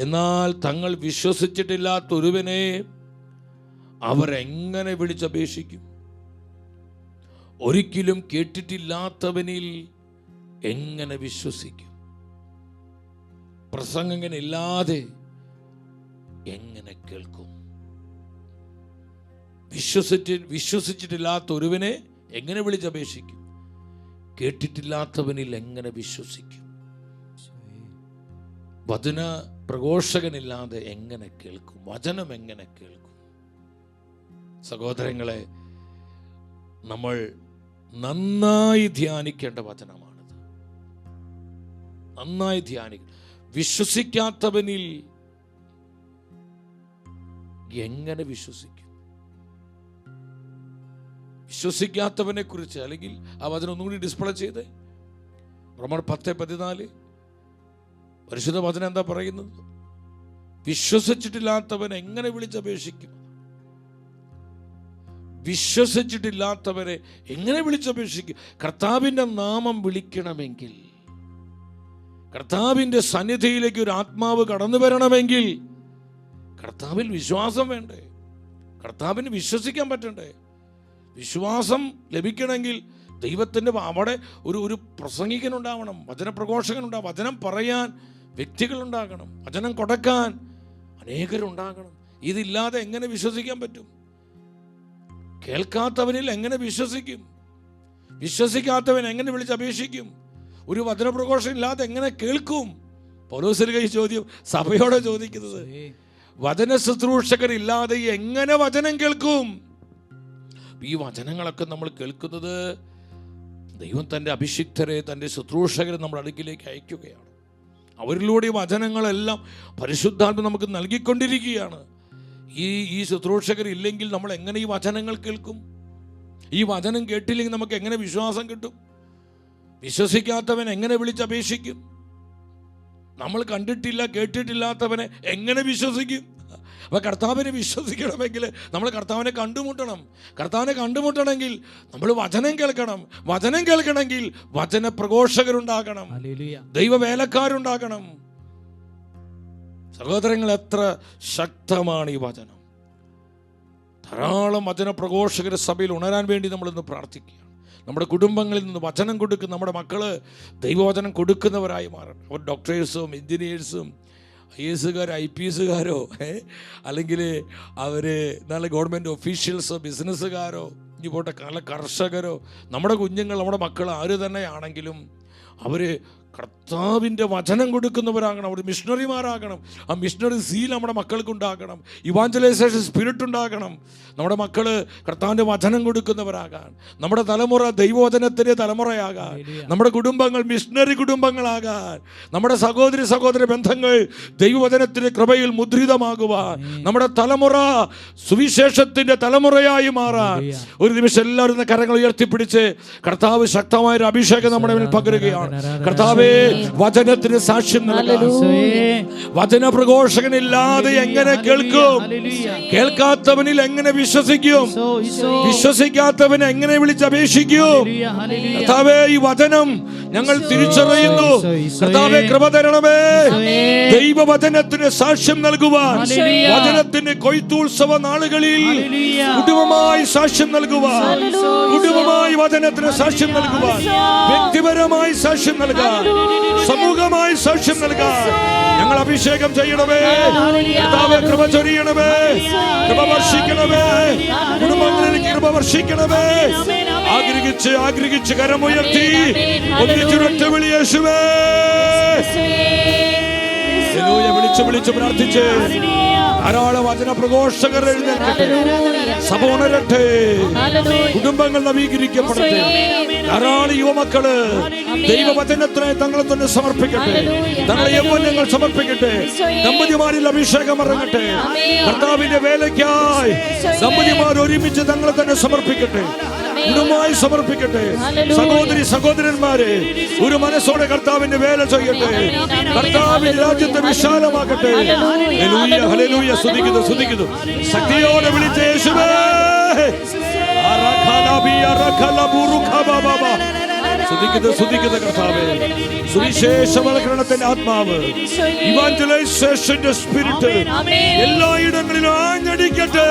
എന്നാൽ തങ്ങൾ വിശ്വസിച്ചിട്ടില്ലാത്ത ഒരുവനെ അവരെങ്ങനെ വിളിച്ചപേക്ഷിക്കും? ഒരിക്കലും കേട്ടിട്ടില്ലാത്തവനിൽ എങ്ങനെ വിശ്വസിക്കും? പ്രസംഗങ്ങളില്ലാതെ എങ്ങനെ കേൾക്കും? വിശ്വസിച്ചിട്ടില്ലാത്ത ഒരുവനെ എങ്ങനെ വിളിച്ചപേക്ഷിക്കും? കേട്ടിട്ടില്ലാത്തവനിൽ എങ്ങനെ വിശ്വസിക്കും? വചന പ്രഘോഷകനില്ലാതെ എങ്ങനെ കേൾക്കും? വചനം എങ്ങനെ കേൾക്കും? സഹോദരങ്ങളെ, നമ്മൾ നന്നായി ധ്യാനിക്കേണ്ട വചനമാണിത്. നന്നായി ധ്യാനിക്കണം. വിശ്വസിക്കാത്തവനിൽ എങ്ങനെ വിശ്വസിക്കും? വിശ്വസിക്കാത്തവനെ കുറിച്ച്, അല്ലെങ്കിൽ ആ വചനം ഒന്നുകൂടി ഡിസ്പ്ലേ ചെയ്ത്, റോമർ 10:14 പരിശുദ്ധ വചനം എന്താ പറയുന്നത്? വിശ്വസിച്ചിട്ടില്ലാത്തവനെ എങ്ങനെ വിളിച്ചപേക്ഷിക്കും? വിശ്വസിച്ചിട്ടില്ലാത്തവരെ എങ്ങനെ വിളിച്ചപേക്ഷിക്കും? കർത്താവിൻ്റെ നാമം വിളിക്കണമെങ്കിൽ, കർത്താവിൻ്റെ സന്നിധിയിലേക്ക് ഒരു ആത്മാവ് കടന്നു വരണമെങ്കിൽ കർത്താവിൽ വിശ്വാസം വേണ്ടേ? കർത്താവിന് വിശ്വസിക്കാൻ പറ്റണ്ടേ? വിശ്വാസം ലഭിക്കണമെങ്കിൽ ദൈവത്തിൻ്റെ അവിടെ ഒരു പ്രസംഗികനുണ്ടാവണം, വചനപ്രഘോഷകനുണ്ടാവണം, വചനം പറയാൻ വ്യക്തികളുണ്ടാകണം, വചനം കൊടുക്കാൻ അനേകരുണ്ടാകണം. ഇതില്ലാതെ എങ്ങനെ വിശ്വസിക്കാൻ പറ്റും? കേൾക്കാത്തവനിൽ എങ്ങനെ വിശ്വസിക്കും? വിശ്വസിക്കാത്തവൻ എങ്ങനെ വിളിച്ചപേക്ഷിക്കും? ഒരു വചനപ്രഘോഷം ഇല്ലാതെ എങ്ങനെ കേൾക്കും? പൗലോസ്ലീഹ ഈ ചോദ്യം സഭയോടെ ചോദിക്കുന്നത്. വചന ശുശ്രൂഷകരില്ലാതെ എങ്ങനെ വചനം കേൾക്കും? ഈ വചനങ്ങളൊക്കെ നമ്മൾ കേൾക്കുന്നത് ദൈവം തൻ്റെ അഭിഷിക്തരെ, തൻ്റെ ശുശ്രൂഷകരെ നമ്മുടെ അടുക്കിലേക്ക് അയക്കുകയാണ്. അവരിലൂടെ ഈ വചനങ്ങളെല്ലാം പരിശുദ്ധാത്മ നമുക്ക് നൽകിക്കൊണ്ടിരിക്കുകയാണ്. ഈ ശുശ്രൂഷകരില്ലെങ്കിൽ നമ്മൾ എങ്ങനെ ഈ വചനങ്ങൾ കേൾക്കും? ഈ വചനം കേട്ടില്ലെങ്കിൽ നമുക്ക് എങ്ങനെ വിശ്വാസം കിട്ടും? വിശ്വസിക്കാത്തവൻ എങ്ങനെ വിളിച്ചപേക്ഷിക്കും? നമ്മൾ കണ്ടിട്ടില്ല, കേട്ടിട്ടില്ലാത്തവനെ എങ്ങനെ വിശ്വസിക്കും? അപ്പോൾ കർത്താവിനെ വിശ്വസിക്കണമെങ്കിൽ നമ്മൾ കർത്താവിനെ കണ്ടുമുട്ടണം. കർത്താവിനെ കണ്ടുമുട്ടണമെങ്കിൽ നമ്മൾ വചനം കേൾക്കണം. വചനം കേൾക്കണമെങ്കിൽ വചന പ്രഘോഷകരുണ്ടാകണം, ദൈവവേലക്കാരുണ്ടാകണം. സഹോദരങ്ങൾ, എത്ര ശക്തമാണ് ഈ വചനം! ധാരാളം വചന പ്രഘോഷകർ സഭയിൽ ഉണരാൻ വേണ്ടി നമ്മളിന്ന് പ്രാർത്ഥിക്കുകയാണ്. നമ്മുടെ കുടുംബങ്ങളിൽ നിന്ന് വചനം കൊടുക്കുന്ന നമ്മുടെ മക്കള് ദൈവവചനം കൊടുക്കുന്നവരായി മാറണം. അവർ ഡോക്ടേഴ്സും എൻജിനീയേഴ്സും IAS-കാരോ IPS-കാരോ അല്ലെങ്കിൽ അവർ നല്ല ഗവൺമെൻറ് ഒഫീഷ്യൽസോ ബിസിനസ്സുകാരോ ഇനി പോട്ടെ കർഷകരോ, നമ്മുടെ കുഞ്ഞുങ്ങൾ, നമ്മുടെ മക്കൾ ആര് തന്നെയാണെങ്കിലും അവർ കർത്താവിൻ്റെ വചനം കൊടുക്കുന്നവരാകണം. അവർ മിഷണറിമാരാകണം. ആ മിഷണറി സീൽ നമ്മുടെ മക്കൾക്ക് ഉണ്ടാകണം. ഇവാഞ്ചലൈസേഷൻ സ്പിരിറ്റ് ഉണ്ടാകണം. നമ്മുടെ മക്കൾ കർത്താവിൻ്റെ വചനം കൊടുക്കുന്നവരാകാൻ, നമ്മുടെ തലമുറ ദൈവവചനത്തിൻ്റെ തലമുറയാകാൻ, നമ്മുടെ കുടുംബങ്ങൾ മിഷണറി കുടുംബങ്ങളാകാൻ, നമ്മുടെ സഹോദര ബന്ധങ്ങൾ ദൈവവചനത്തിൻ്റെ കൃപയിൽ മുദ്രിതമാകുവാൻ, നമ്മുടെ തലമുറ സുവിശേഷത്തിൻ്റെ തലമുറയായി മാറാൻ. ഒരു നിമിഷം എല്ലാവരും കരങ്ങൾ ഉയർത്തിപ്പിടിച്ച് കർത്താവ് ശക്തമായൊരു അഭിഷേകം നമ്മുടെ മേൽ പകരുകയാണ്. കർത്താവേ, വചനത്തിന് സാക്ഷ്യം നൽകാൻ. വചന പ്രഘോഷകനില്ലാതെ എങ്ങനെ കേൾക്കും? കേൾക്കാത്തവനിൽ എങ്ങനെ വിശ്വസിക്കും? വിശ്വസിക്കാത്തവൻ എങ്ങനെ വിളിച്ചപേക്ഷിക്കും? കർത്താവേ, ഈ വചനം ഞങ്ങൾ തിരിച്ചറിയുന്നു. കർത്താവേ, കൃപ തരണമേ. ദൈവവചനത്തിന് സാക്ഷ്യം നൽകുവാൻ, വചനത്തിന്റെ കൊയ്ത്തുത്സവ നാളുകളിൽ കുടുംബമായി സാക്ഷ്യം നൽകുവാൻ, കുടുംബമായി വചനത്തിന് സാക്ഷ്യം നൽകുവാൻ, വ്യക്തിപരമായി സാക്ഷ്യം നൽകാൻ, സമൂഹമായി സാക്ഷ്യം നൽകാൻ ഞങ്ങൾ അഭിഷേകം ചെയ്യണമേ. കർത്താവേ, കൃപ ചൊരിയണമേ, കൃപ വർഷിക്കണമേ, കുടുംബങ്ങളിലേക്ക് കൃപ വർഷിക്കണമേ. ആഗ്രഹിച്ച് കരമുയർത്തി ഒന്നിച്ചുരൊറ്റ വിളി യേശുവേ. വിളിച്ചു പ്രാർത്ഥിച്ച് ധാരാളം വചന പ്രഘോഷകർ എഴുന്നേൽക്കട്ടെ, സഭ ഉണരട്ടെ, കുടുംബങ്ങൾ നവീകരിക്കപ്പെടട്ടെ. ധാരാളം യുവമക്കള് ദൈവവചനത്തിനായി തങ്ങളെ തന്നെ സമർപ്പിക്കട്ടെ, തങ്ങളെ യൗവനങ്ങൾ സമർപ്പിക്കട്ടെ. ദമ്പതിമാരിൽ അഭിഷേകം ഇറങ്ങട്ടെ. കർത്താവിന്റെ വേലയ്ക്കായി ദമ്പതിമാർ ഒരുമിച്ച് തങ്ങളെ തന്നെ സമർപ്പിക്കട്ടെ, കുടുംബമായി സമർപ്പിക്കട്ടെ. സഹോദരന്മാരെ ഒരു മനസ്സോടെ കർത്താവിന്റെ വേല ചെയ്യട്ടെ. കർത്താവിന്റെ രാജ്യത്തെ വിശാലമാക്കട്ടെ. ഹല്ലേലൂയ. സ്തുതിക്കുന്നു. ശക്തിയോടെ വിളിച്ച യേശുവേ. സ്തുതിക്കുന്ന കർത്താവേ, സുവിശേഷവൽക്കരണത്തിന്റെ ആത്മാവ്, ഇവാഞ്ചലൈസേഷന്റെ സ്പിരിറ്റ് എല്ലായിടങ്ങളിലും ആഞ്ഞടിക്കട്ടെ.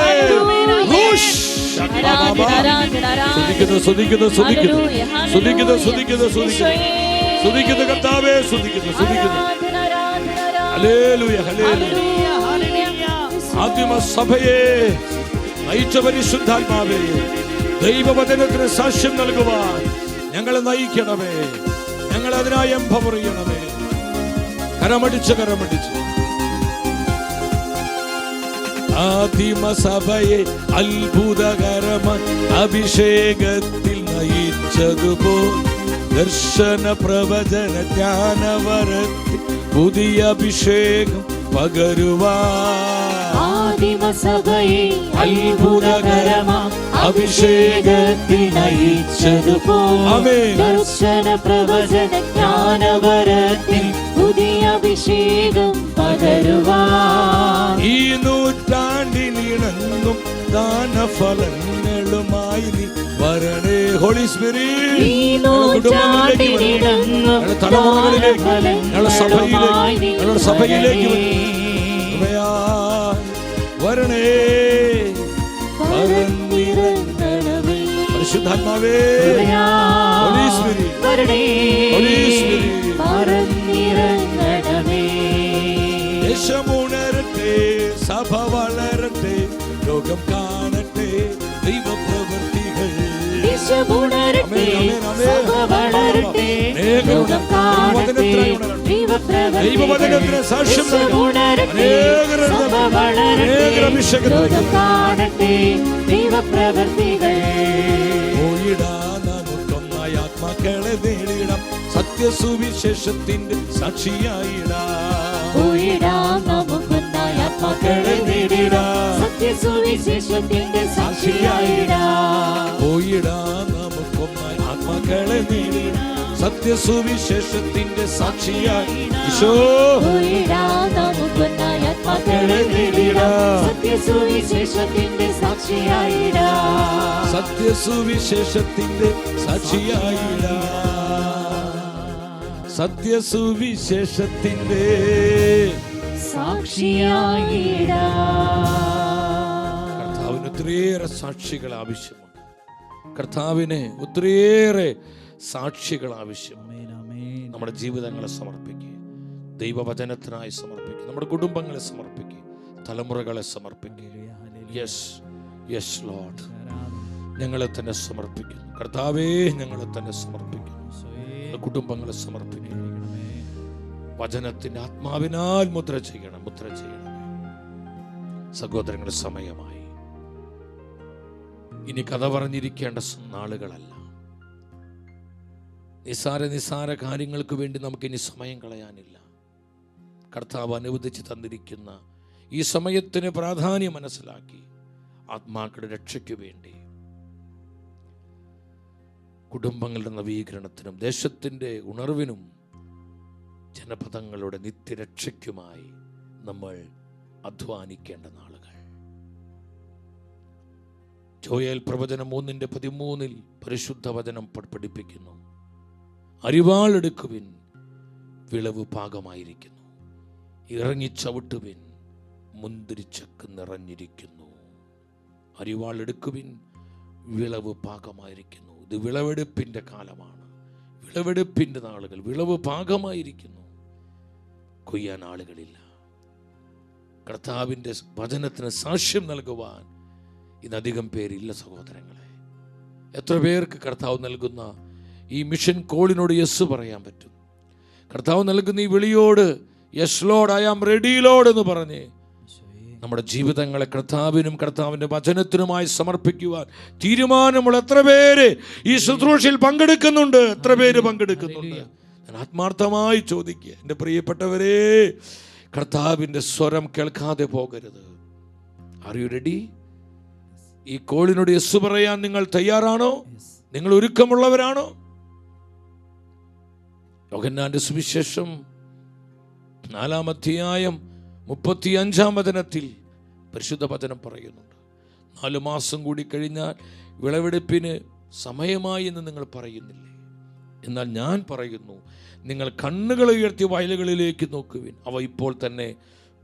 സ്തുതിക്കുന്നു കർത്താവേ, സ്തുതിക്കുന്നു. ഹല്ലേലൂയ. ആദിമ സഭയെ നയിച്ച പരിശുദ്ധാത്മാവേ, ദൈവവചനത്തിന് സാക്ഷ്യം നൽകുവാൻ ഞങ്ങളെ നയിക്കണമേ. ഞങ്ങൾ അതിനായി എംപവർ ചെയ്യണമേ. കരമടിച്ച് ആദിമസഭയെ അത്ഭുതകരമായി അഭിഷേകത്തിൽ നയിച്ചതുപോൽ ദർശന പ്രവചന ജ്ഞാനവരത്തിൽ പുതിയ അഭിഷേകം പകരുവാൻ. ആദിമസഭയെ അത്ഭുതകരമായി അഭിഷേകത്തിൽ നയിച്ചതുപോൽ ദർശന പ്രവചന ജ്ഞാനവരത്തിൽ പുതിയ അഭിഷേകം പകരുവാൻ. ഈ നൂറ്റാണ്ടിലിണങ്ങും ദാനഫലങ്ങളുമായി നീ വരണേ. ഹോളി സ്പിരിറ്റ് തലമുറകളിലേക്ക്, ഞങ്ങളുടെ സഭയിലേക്ക് വരണേ. പരിശുദ്ധാത്മാവേ, Holy Spirit, Holy Spirit, ദേശമുണരട്ടെ, സഭ വളരട്ടെ, ലോകം കാണട്ടെ ദൈവപ്രവൃത്തികൾ. ദൈവവചനത്തിന് സാക്ഷ്യം പോയിടാം നമുക്കൊന്നായി ആത്മാക്കളെ നേടിയിടാം, സത്യസുവിശേഷത്തിന്റെ സാക്ഷിയായിടാം. പോയിടാം നമുക്കൊന്നായി ആത്മാക്കളെ നേടിയിടാം, സത്യസുവിശേഷത്തിന്റെ സാക്ഷിയായിടാം. പോയിടാം നമുക്കൊന്നായി ആത്മാക്കളെ നേടിയിടാം, സത്യസുവിശേഷത്തിന്റെ സാക്ഷിയായി. ഈശോ, പോയിടാം നമുക്കൊന്നായി ആത്മാക്കളെ നേടിയിടാം, സത്യസുവിശേഷത്തിന്റെ സാക്ഷിയായിടാം. സത്യസുവിശേഷത്തിന്റെ സാക്ഷിയായിടാം, സത്യസുവിശേഷത്തിന്റെ സാക്ഷിയായിടാം. കർത്താവിന് ഒത്തിരിയേറെ സാക്ഷികൾ ആവശ്യമുണ്ട്. കർത്താവിന് ഒത്തിരിയേറെ സാക്ഷികൾ ആവശ്യമാണ്. നമ്മുടെ ജീവിതങ്ങളെ സമർപ്പിക്കുക, ദൈവവചനത്തിനായി സമർപ്പിക്കുക, നമ്മുടെ കുടുംബങ്ങളെ സമർപ്പിക്കുക, തലമുറകളെ സമർപ്പിക്കുക. യെസ്, യെസ് ലോർഡ്, ഞങ്ങളെ തന്നെ സമർപ്പിക്കുന്നു. കർത്താവേ, ഞങ്ങളെ തന്നെ സമർപ്പിക്കുന്നു, കുടുംബങ്ങളെ സമർപ്പിക്കുന്നു. വചനത്തിന്റെ ആത്മാവിനാൽ മുദ്ര ചെയ്യണം, മുദ്ര ചെയ്യണം. സഹോദരങ്ങളുടെ സമയമായി. ഇനി കഥ പറഞ്ഞിരിക്കേണ്ട നാളുകളല്ല. നിസാര കാര്യങ്ങൾക്ക് വേണ്ടി നമുക്കിനി സമയം കളയാനില്ല. കർത്താവ് അനുവദിച്ച് തന്നിരിക്കുന്ന ഈ സമയത്തിന് പ്രാധാന്യം മനസ്സിലാക്കി ആത്മാക്കളുടെ രക്ഷയ്ക്ക് വേണ്ടി, കുടുംബങ്ങളുടെ നവീകരണത്തിനും ദേശത്തിൻ്റെ ഉണർവിനും ജനപദങ്ങളുടെ നിത്യരക്ഷയ്ക്കുമായി നമ്മൾ അധ്വാനിക്കേണ്ട നാളുകൾ. ജോയേൽ പ്രവചനം 3:13 പരിശുദ്ധ വചനം പഠിപ്പിക്കുന്നു, അരിവാളെടുക്കുവിൻ, വിളവ് പാകമായിരിക്കുന്നു, ഇറങ്ങിച്ചവിട്ടുവിൻ, മുന്തിരിച്ചക്ക് നിറഞ്ഞിരിക്കുന്നു. അരിവാളെടുക്കുവിൻ, വിളവ് പാകമായിരിക്കുന്നു. ഇത് വിളവെടുപ്പിൻ്റെ കാലമാണ്, വിളവെടുപ്പിൻ്റെ നാളുകൾ. വിളവ് പാകമായിരിക്കുന്നു, കൊയ്യാൻ ആളുകളില്ല. കർത്താവിൻ്റെ വചനത്തിന് സാക്ഷ്യം നൽകുവാൻ ഇന്നധികം പേരില്ല സഹോദരങ്ങളെ. എത്ര പേർക്ക് കർത്താവ് നൽകുന്ന ഈ മിഷൻ കോളിനോട് യെസ് പറയാൻ പറ്റും? കർത്താവ് നൽകുന്ന ഈ വിളിയോട് yes lord, I am ready lord എന്ന് പറഞ്ഞ് നമ്മുടെ ജീവിതങ്ങളെ കർത്താവിനും കർത്താവിൻ്റെ വചനത്തിനുമായി സമർപ്പിക്കുവാൻ തീരുമാനമുള്ള എത്ര പേര് ഈ ശുശ്രൂഷയിൽ പങ്കെടുക്കുന്നുണ്ട്? എത്ര പേര് പങ്കെടുക്കുന്നുണ്ട്? ഞാൻ ആത്മാർത്ഥമായി ചോദിക്കുക, എൻ്റെ പ്രിയപ്പെട്ടവരെ, കർത്താവിൻ്റെ സ്വരം കേൾക്കാതെ പോകരുത്. Are you ready? ഈ കോളിനോട് യെസ് പറയാൻ നിങ്ങൾ തയ്യാറാണോ? നിങ്ങൾ ഒരുക്കമുള്ളവരാണോ? യോഹന്നാന്റെ സുവിശേഷം 4-ാം അധ്യായം 35-ാം വചനത്തിൽ പരിശുദ്ധ വചനം പറയുന്നുണ്ട്, 4 മാസം കൂടി കഴിഞ്ഞാൽ വിളവെടുപ്പിന് സമയമായി എന്ന് നിങ്ങൾ പറയുന്നില്ലേ? എന്നാൽ ഞാൻ പറയുന്നു, നിങ്ങൾ കണ്ണുകൾ ഉയർത്തി വയലുകളിലേക്ക് നോക്കുവിൻ, അവ ഇപ്പോൾ തന്നെ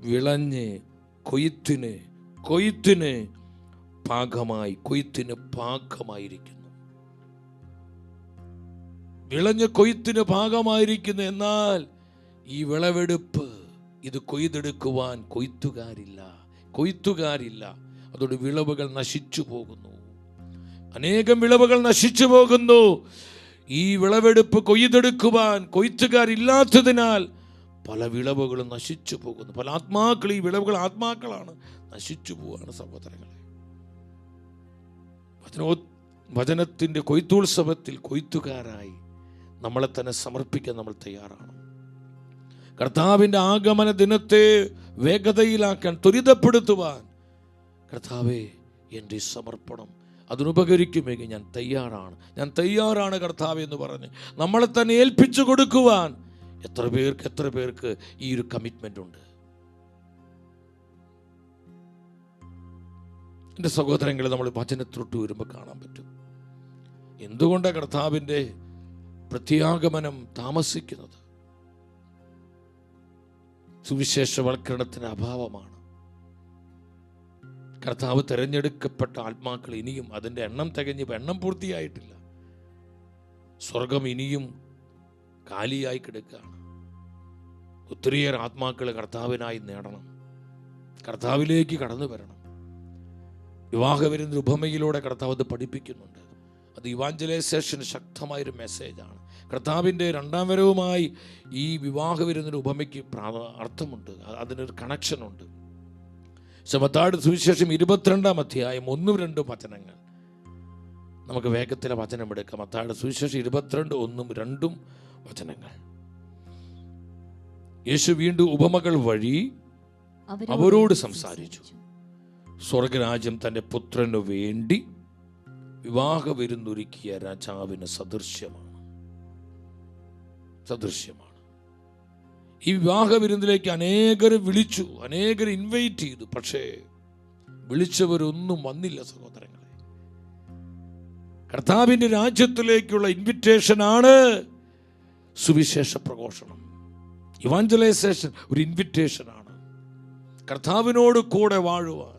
വിളഞ്ഞ് കൊയ്ത്തിന് പാകമായിരിക്കുന്നു. വിളഞ്ഞ് കൊയ്ത്തിന് പാകമായിരിക്കുന്നു. എന്നാൽ ഈ വിളവെടുപ്പ്, ഇത് കൊയ്തെടുക്കുവാൻ കൊയ്ത്തുകാരില്ല. അതോടെ വിളവുകൾ നശിച്ചു പോകുന്നു. അനേകം വിളവുകൾ നശിച്ചു പോകുന്നു. ഈ വിളവെടുപ്പ് കൊയ്തെടുക്കുവാൻ കൊയ്ത്തുകാരില്ലാത്തതിനാൽ പല വിളവുകളും നശിച്ചു പോകുന്നു. പല ആത്മാക്കൾ, ഈ വിളവുകൾ ആത്മാക്കളാണ്, നശിച്ചു പോവാണ് സഹോദരങ്ങളെ. വചനത്തിൻ്റെ കൊയ്ത്തുത്സവത്തിൽ കൊയ്ത്തുകാരായി നമ്മളെ തന്നെ സമർപ്പിക്കാൻ നമ്മൾ തയ്യാറാണ്. കർത്താവിൻ്റെ ആഗമന ദിനത്തെ വേഗതയിലാക്കാൻ, ത്വരിതപ്പെടുത്തുവാൻ, കർത്താവേ, എൻ്റെ സമർപ്പണം അതിനുപകരിക്കുമെങ്കിൽ ഞാൻ തയ്യാറാണ് കർത്താവേ എന്ന് പറഞ്ഞ് നമ്മളെ തന്നെ ഏൽപ്പിച്ചു കൊടുക്കുവാൻ എത്ര പേർക്ക് ഈ ഒരു കമ്മിറ്റ്മെൻ്റ് ഉണ്ട്? എൻ്റെ സഹോദരങ്ങളെ, നമ്മൾ വചനത്തിലോട്ട് വരുമ്പോൾ കാണാൻ പറ്റും എന്തുകൊണ്ടാണ് കർത്താവിൻ്റെ പ്രത്യാഗമനം താമസിക്കുന്നത്. സുവിശേഷവൽക്കരണത്തിന് അഭാവമാണ്. കർത്താവ് തിരഞ്ഞെടുക്കപ്പെട്ട ആത്മാക്കൾ ഇനിയും അതിൻ്റെ എണ്ണം തികഞ്ഞ് എണ്ണം പൂർത്തിയായിട്ടില്ല. സ്വർഗം ഇനിയും കാലിയായി കിടക്കുകയാണ്. ഒത്തിരിയേറെ ആത്മാക്കൾ കർത്താവിനായി നേടണം, കർത്താവിലേക്ക് കടന്നു വരണം. വിവാഹവിരുന്ന് ഉപമയിലൂടെ കർത്താവ് അത് പഠിപ്പിക്കുന്നുണ്ട്. അത് ഇവാഞ്ചലൈസേഷൻ ശക്തമായൊരു മെസ്സേജാണ്. കർത്താവിൻ്റെ രണ്ടാം വരവുമായി ഈ വിവാഹവിരുന്നിന് ഉപമയ്ക്ക് അർത്ഥമുണ്ട്, അതിനൊരു കണക്ഷനുണ്ട്. മത്തായിയുടെ സുവിശേഷം 22-ാം അധ്യായം 1-2 വചനങ്ങൾ നമുക്ക് വേഗത്തിലെ വചനം എടുക്കാം. മത്തായിയുടെ സുവിശേഷം 22, 1-2 വചനങ്ങൾ. യേശു വീണ്ടും ഉപമകൾ വഴി അവരോട് സംസാരിച്ചു. സ്വർഗരാജ്യം തൻ്റെ പുത്രനു വേണ്ടി വിവാഹവിരുന്നൊരുക്കിയ രാജാവിന് സദൃശ്യമാണ്. ഈ വിവാഹവിരുന്നിലേക്ക് അനേകരെ വിളിച്ചു, അനേകരെ ഇൻവൈറ്റ് ചെയ്തു. പക്ഷേ വിളിച്ചവരൊന്നും വന്നില്ല. സഹോദരങ്ങളെ, കർത്താവിൻ്റെ രാജ്യത്തിലേക്കുള്ള ഇൻവിറ്റേഷനാണ് സുവിശേഷ പ്രഘോഷണം. ഇവാഞ്ചലൈസേഷൻ ഒരു ഇൻവിറ്റേഷനാണ്. കർത്താവിനോട് കൂടെ വാഴുവാൻ,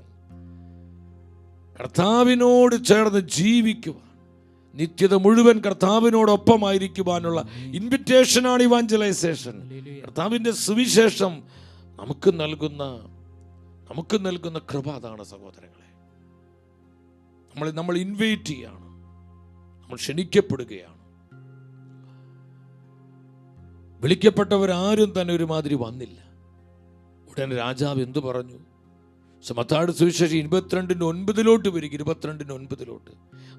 കർത്താവിനോട് ചേർന്ന് ജീവിക്കുവാൻ, നിത്യത മുഴുവൻ കർത്താവിനോടൊപ്പമായിരിക്കുവാനുള്ള ഇൻവിറ്റേഷനാണ് ഇവാഞ്ചലൈസേഷൻ. കർത്താവിൻ്റെ സുവിശേഷം നമുക്ക് നൽകുന്ന കൃപ അതാണ് സഹോദരങ്ങളെ. നമ്മൾ ഇൻവൈറ്റ് ചെയ്യാണ്, നമ്മൾ ക്ഷണിക്കപ്പെടുകയാണ്. വിളിക്കപ്പെട്ടവരാരും തന്നെ ഒരുമാതിരി വന്നില്ല. ഉടനെ രാജാവ് എന്തു പറഞ്ഞു? മത്തായിയുടെ സുവിശേഷം 22:9 വരിക. 22:9.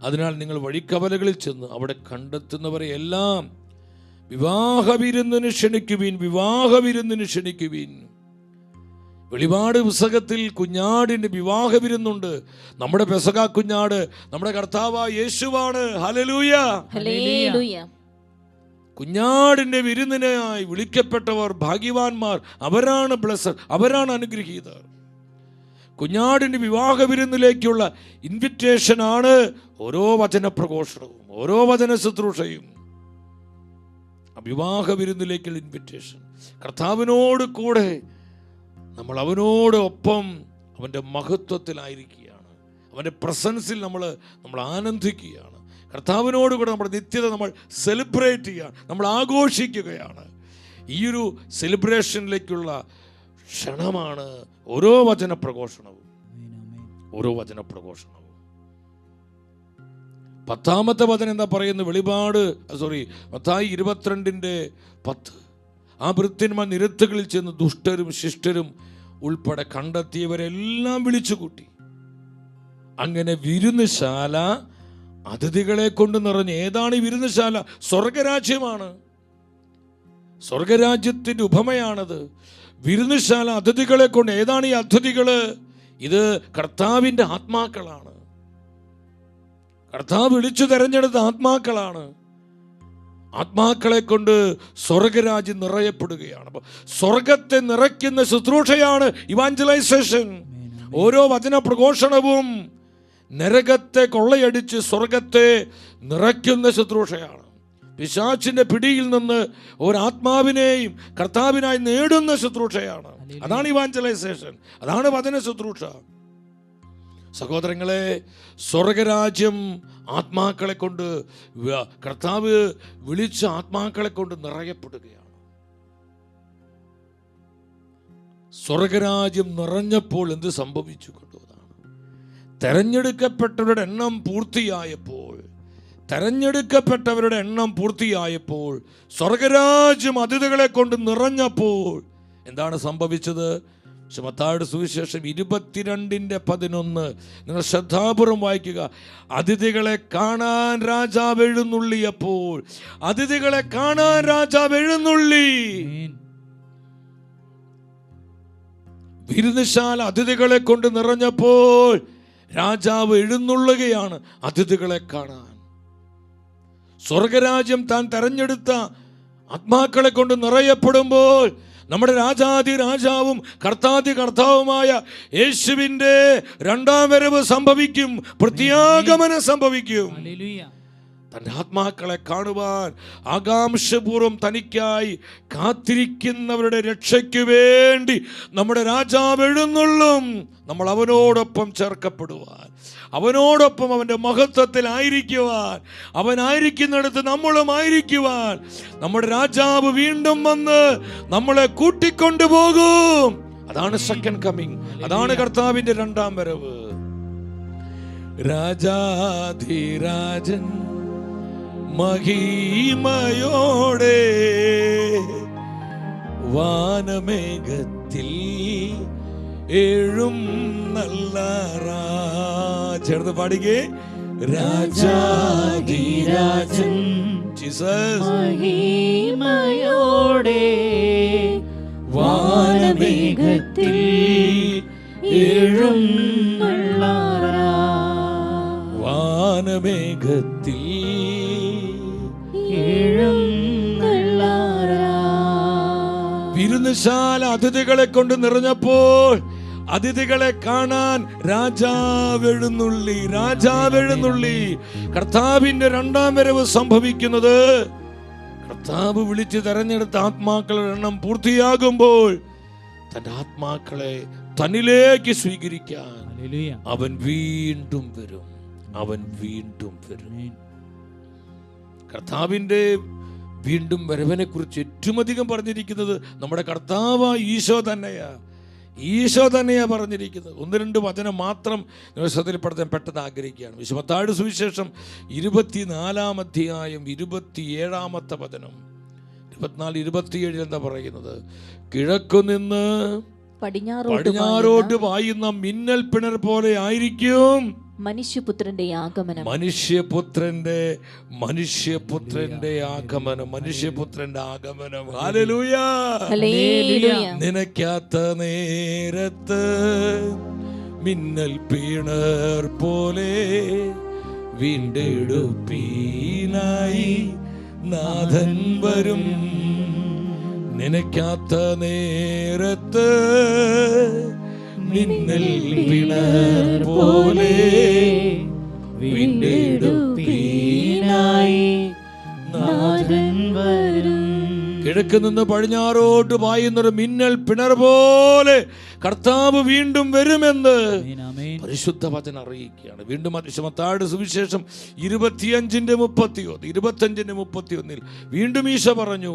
അതിനാൽ നിങ്ങൾ വഴിക്കവലകളിൽ ചെന്ന് അവിടെ കണ്ടെത്തുന്നവരെ എല്ലാം വിവാഹവിരുന്നിന് ക്ഷണിക്കുവിൻ. വെളിപാട് പുസ്തകത്തിൽ കുഞ്ഞാടിൻ്റെ വിവാഹവിരുന്നുണ്ട്. നമ്മുടെ പെസഹ കുഞ്ഞാട് നമ്മുടെ കർത്താവായ യേശുവാണ്. ഹല്ലേലൂയ. കുഞ്ഞാടിൻ്റെ വിരുന്നിനായി വിളിക്കപ്പെട്ടവർ ഭാഗ്യവാന്മാർ, അവരാണ് ബ്ലെസ്സഡ്, അവരാണ് അനുഗ്രഹീതർ. കുഞ്ഞാടിൻ്റെ വിവാഹ വിരുന്നിലേക്കുള്ള ഇൻവിറ്റേഷനാണ് ഓരോ വചന പ്രഘോഷണവും, ഓരോ വചന ശുശ്രൂഷയും. വിവാഹ വിരുന്നിലേക്കുള്ള ഇൻവിറ്റേഷൻ. കർത്താവിനോട് കൂടെ നമ്മൾ അവനോട് ഒപ്പം അവൻ്റെ മഹത്വത്തിലായിരിക്കുകയാണ്. അവൻ്റെ പ്രസൻസിൽ നമ്മൾ ആനന്ദിക്കുകയാണ്. കർത്താവിനോട് കൂടെ നമ്മുടെ നിത്യത നമ്മൾ സെലിബ്രേറ്റ് ചെയ്യുകയാണ്, നമ്മൾ ആഘോഷിക്കുകയാണ്. ഈ ഒരു സെലിബ്രേഷനിലേക്കുള്ള ക്ഷണമാണ് ഓരോ വചന പ്രഘോഷണവും. 10-ാമത്തെ വചനം എന്താ പറയുന്നത്? മത്തായി 22:10. ആ ഭൃത്യന്മാർ നിരത്തുകളിൽ ചെന്ന് ദുഷ്ടരും ശിഷ്ടരും ഉൾപ്പെടെ കണ്ടെത്തിയവരെല്ലാം വിളിച്ചുകൂട്ടി. അങ്ങനെ വിരുന്നുശാല അതിഥികളെ കൊണ്ട് നിറഞ്ഞു. ഏതാണ് ഈ വിരുന്നുശാല? സ്വർഗരാജ്യമാണ്. സ്വർഗരാജ്യത്തിൻ്റെ ഉപമയാണത്. വിരുന്നുശാല അതിഥികളെ കൊണ്ട്. ഏതാണ് ഈ അതിഥികള്? ഇത് കർത്താവിൻ്റെ ആത്മാക്കളാണ്. കർത്താവ് വിളിച്ചു തെരഞ്ഞെടുത്ത ആത്മാക്കളാണ്. ആത്മാക്കളെ കൊണ്ട് സ്വർഗരാജ്യം നിറയപ്പെടുകയാണ്. അപ്പോൾ സ്വർഗത്തെ നിറയ്ക്കുന്ന ശുശ്രൂഷയാണ് ഇവാഞ്ചലൈസേഷൻ. ഓരോ വചന പ്രഘോഷണവും നരകത്തെ കൊള്ളയടിച്ച് സ്വർഗത്തെ നിറയ്ക്കുന്ന ശുശ്രൂഷയാണ്. പിശാചിന്റെ പിടിയിൽ നിന്ന് ഒരാത്മാവിനെയും കർത്താവിനായി നേടുന്ന ശുശ്രൂഷയാണ്. അതാണ് ഇവാഞ്ചലൈസേഷൻ, അതാണ് വചന ശുശ്രൂഷ. സഹോദരങ്ങളെ, സ്വർഗരാജ്യം ആത്മാക്കളെ കൊണ്ട്, കർത്താവ് വിളിച്ച ആത്മാക്കളെ കൊണ്ട് നിറയപ്പെടുകയാണ്. സ്വർഗരാജ്യം നിറഞ്ഞപ്പോൾ എന്ത് സംഭവിച്ചു കൊണ്ടതാണ്? തെരഞ്ഞെടുക്കപ്പെട്ടവരുടെ എണ്ണം പൂർത്തിയായപ്പോൾ സ്വർഗരാജ്യം അതിഥികളെ കൊണ്ട് നിറഞ്ഞപ്പോൾ എന്താണ് സംഭവിച്ചത്? മത്തായിയുടെ സുവിശേഷം 22:11 നിങ്ങൾ ശ്രദ്ധാപൂർവം വായിക്കുക. അതിഥികളെ കാണാൻ രാജാവ് എഴുന്നള്ളി. വിരുന്നുശാല അതിഥികളെ കൊണ്ട് നിറഞ്ഞപ്പോൾ രാജാവ് എഴുന്നള്ളുകയാണ് അതിഥികളെ കാണാൻ. സ്വർഗരാജ്യം താൻ തെരഞ്ഞെടുത്ത ആത്മാക്കളെ കൊണ്ട് നിറയപ്പെടുമ്പോൾ നമ്മുടെ രാജാതി രാജാവും കർത്താതി കർത്താവുമായ യേശുവിൻ്റെ രണ്ടാം വരവ് സംഭവിക്കും, പ്രത്യാഗമനം സംഭവിക്കും. തൻ്റെ ആത്മാക്കളെ കാണുവാൻ ആകാംക്ഷപൂർവ്വം തനിക്കായി കാത്തിരിക്കുന്നവരുടെ രക്ഷയ്ക്ക് വേണ്ടി നമ്മുടെ രാജാവ് എഴുന്നള്ളും. നമ്മൾ അവനോടൊപ്പം ചേർക്കപ്പെടുവാൻ, അവനോടൊപ്പം അവൻ്റെ മഹത്വത്തിലായിരിക്കുവാൻ, അവനായിരിക്കുന്നിടത്ത് നമ്മളും ആയിരിക്കുവാൻ നമ്മുടെ രാജാവ് വീണ്ടും വന്ന് നമ്മളെ കൂട്ടിക്കൊണ്ടുപോകും. അതാണ് സെക്കൻഡ് കമ്മിങ്, അതാണ് കർത്താവിൻ്റെ രണ്ടാം വരവ്. രാജാധിരാജൻ മഹിമയോടെ വാനമേഘത്തിൽ ഏഴും നല്ല ചേർന്ന് പാടികേ. രാജാധിരാജൻ ജീസസ് മഹിമയോടെ വാനമേഘത്തിൽ ഏഴും വാനമേഘത്തിൽ വിരുന്നുശാല അതിഥികളെ കൊണ്ട് നിറഞ്ഞപ്പോൾ അതിഥികളെ കാണാൻ രാജാവെഴുന്നള്ളി. കർത്താവിന്റെ രണ്ടാം വരവ് സംഭവിക്കുന്നത് കർത്താവ് വിളിച്ച് തെരഞ്ഞെടുത്ത ആത്മാക്കളുടെ എണ്ണം പൂർത്തിയാകുമ്പോൾ തന്റെ ആത്മാക്കളെ തന്നിലേക്ക് സ്വീകരിക്കാൻ അവൻ വീണ്ടും വരും. കർത്താവിന്റെ വീണ്ടും വരവിനെ കുറിച്ച് ഏറ്റവും അധികം പറഞ്ഞിരിക്കുന്നത് നമ്മുടെ കർത്താവ് ഈശോ തന്നെയാ പറഞ്ഞിരിക്കുന്നത്. 1-2 വചനം മാത്രം നിങ്ങൾ ശ്രദ്ധയിൽപ്പെടുത്താൻ പെട്ടെന്ന് ആഗ്രഹിക്കുകയാണ്. മത്തായിയുടെ സുവിശേഷം 24-ാം അധ്യായം 27-ാമത്തെ വചനം. 24-27 എന്താ പറയുന്നത്? കിഴക്കുനിന്ന് പടിഞ്ഞാറോട്ട് പായുന്ന മിന്നൽ പിണർ പോലെ ആയിരിക്കും മനുഷ്യപുത്രന്റെ ആഗമനം. ഹല്ലേലൂയ. നനയ്ക്കാത്ത നേരത്ത് മിന്നൽ പിണർ പോലെ വീണ്ടെടുപ്പീനായി നാഥൻ വരും. നനയ്ക്കാത്ത നേരത്ത് മിന്നൽ പിണർ പോലെ വീണ്ടെടുപ്പീനായി നാഥൻ വരും. കിഴക്ക് നിന്ന് പടിഞ്ഞാറോട്ട് പായുന്നൊരു മിന്നൽ പിണർ പോലെ കർത്താവ് വീണ്ടും വരുമെന്ന് പരിശുദ്ധ വചനം അറിയിക്കുകയാണ്. വീണ്ടും മത്തായിയുടെ സുവിശേഷം 25:31 വീണ്ടും ഈശോ പറഞ്ഞു,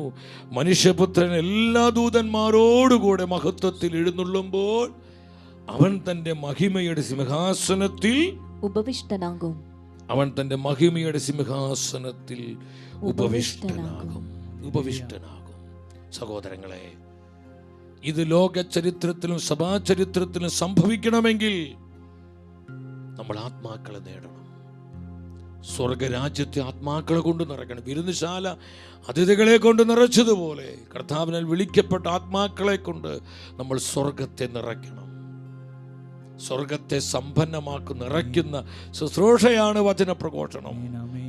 മനുഷ്യപുത്രൻ എല്ലാ ദൂതന്മാരോടുകൂടെ മഹത്വത്തിൽ എഴുന്നള്ളുമ്പോൾ അവൻ തന്റെ മഹിമയുടെ സിംഹാസനത്തിൽ ഉപവിഷ്ടനാകും. സഹോദരങ്ങളെ, ഇത് ലോക ചരിത്രത്തിലും സഭാചരിത്രത്തിലും സംഭവിക്കണമെങ്കിൽ നമ്മൾ ആത്മാക്കളെ നേടണം. സ്വർഗരാജ്യത്തെ ആത്മാക്കളെ കൊണ്ട് നിറയ്ക്കണം. വിരുന്നുശാല അതിഥികളെ കൊണ്ട് നിറച്ചതുപോലെ കർത്താവിനാൽ വിളിക്കപ്പെട്ട ആത്മാക്കളെ കൊണ്ട് നമ്മൾ സ്വർഗത്തെ നിറയ്ക്കണം. സ്വർഗത്തെ സമ്പന്നമാക്കി നിറയ്ക്കുന്ന ശുശ്രൂഷയാണ് വചനപ്രഘോഷണം.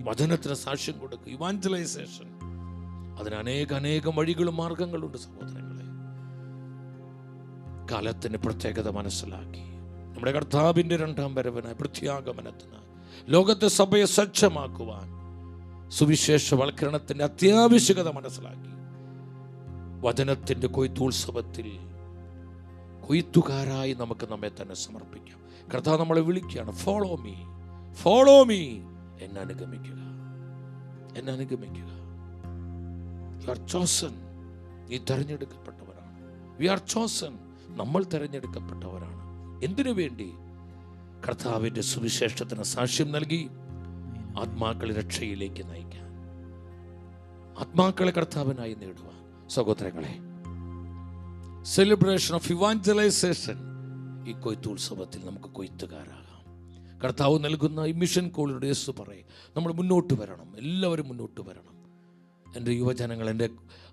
വചനത്തിന് സാക്ഷ്യം കൊടുക്കുക, ഇവാഞ്ചലൈസേഷൻ. അതിന് അനേകം വഴികളും മാർഗങ്ങളുണ്ട്. സഹോദരങ്ങളെ, കാലത്തിന്റെ പ്രത്യേകത മനസ്സിലാക്കി നമ്മുടെ കർത്താവിന്റെ രണ്ടാം വരവിനായി, പ്രത്യാഗമനത്തിനായി, ലോകത്തെ സഭയെ സജ്ജമാക്കുവാൻ സുവിശേഷവൽക്കരണത്തിന്റെ അത്യാവശ്യകത മനസ്സിലാക്കി വചനത്തിന്റെ കൊയ്ത്തുത്സവത്തിൽ കൊയ്ത്തുകാരായി നമുക്ക് നമ്മെ തന്നെ സമർപ്പിക്കാം. കർത്താവ് നമ്മളെ വിളിക്കുകയാണ്, ഫോളോ മീ, എന്നെ അനുഗമിക്കുക. You are chosen. നീ തെരഞ്ഞെടുക്കപ്പെട്ടവരാണ്. We are chosen. നമ്മൾ തെരഞ്ഞെടുക്കപ്പെട്ടവരാണ്. എന്തിനു വേണ്ടി? കർത്താവിന്റെ സുവിശേഷത്തിന് സാക്ഷ്യം നൽകി ആത്മാക്കളെ രക്ഷയിലേക്ക് നയിക്കാൻ, ആത്മാക്കളെ കർത്താവിനായി നേടുവാൻ. സഹോദരങ്ങളെ, സെലിബ്രേഷൻ ഓഫ് ഇവാഞ്ചലൈസേഷൻ, ഈ കൊയ്ത്തുത്സവത്തിൽ നമുക്ക് കൊയ്ത്തുകാരാകാം. കർത്താവ് നൽകുന്ന ഈ മിഷൻ കോളിലൂടെ യേശു പറയും, നമ്മൾ മുന്നോട്ട് വരണം, എല്ലാവരും മുന്നോട്ട് വരണം. എൻ്റെ യുവജനങ്ങൾ, എൻ്റെ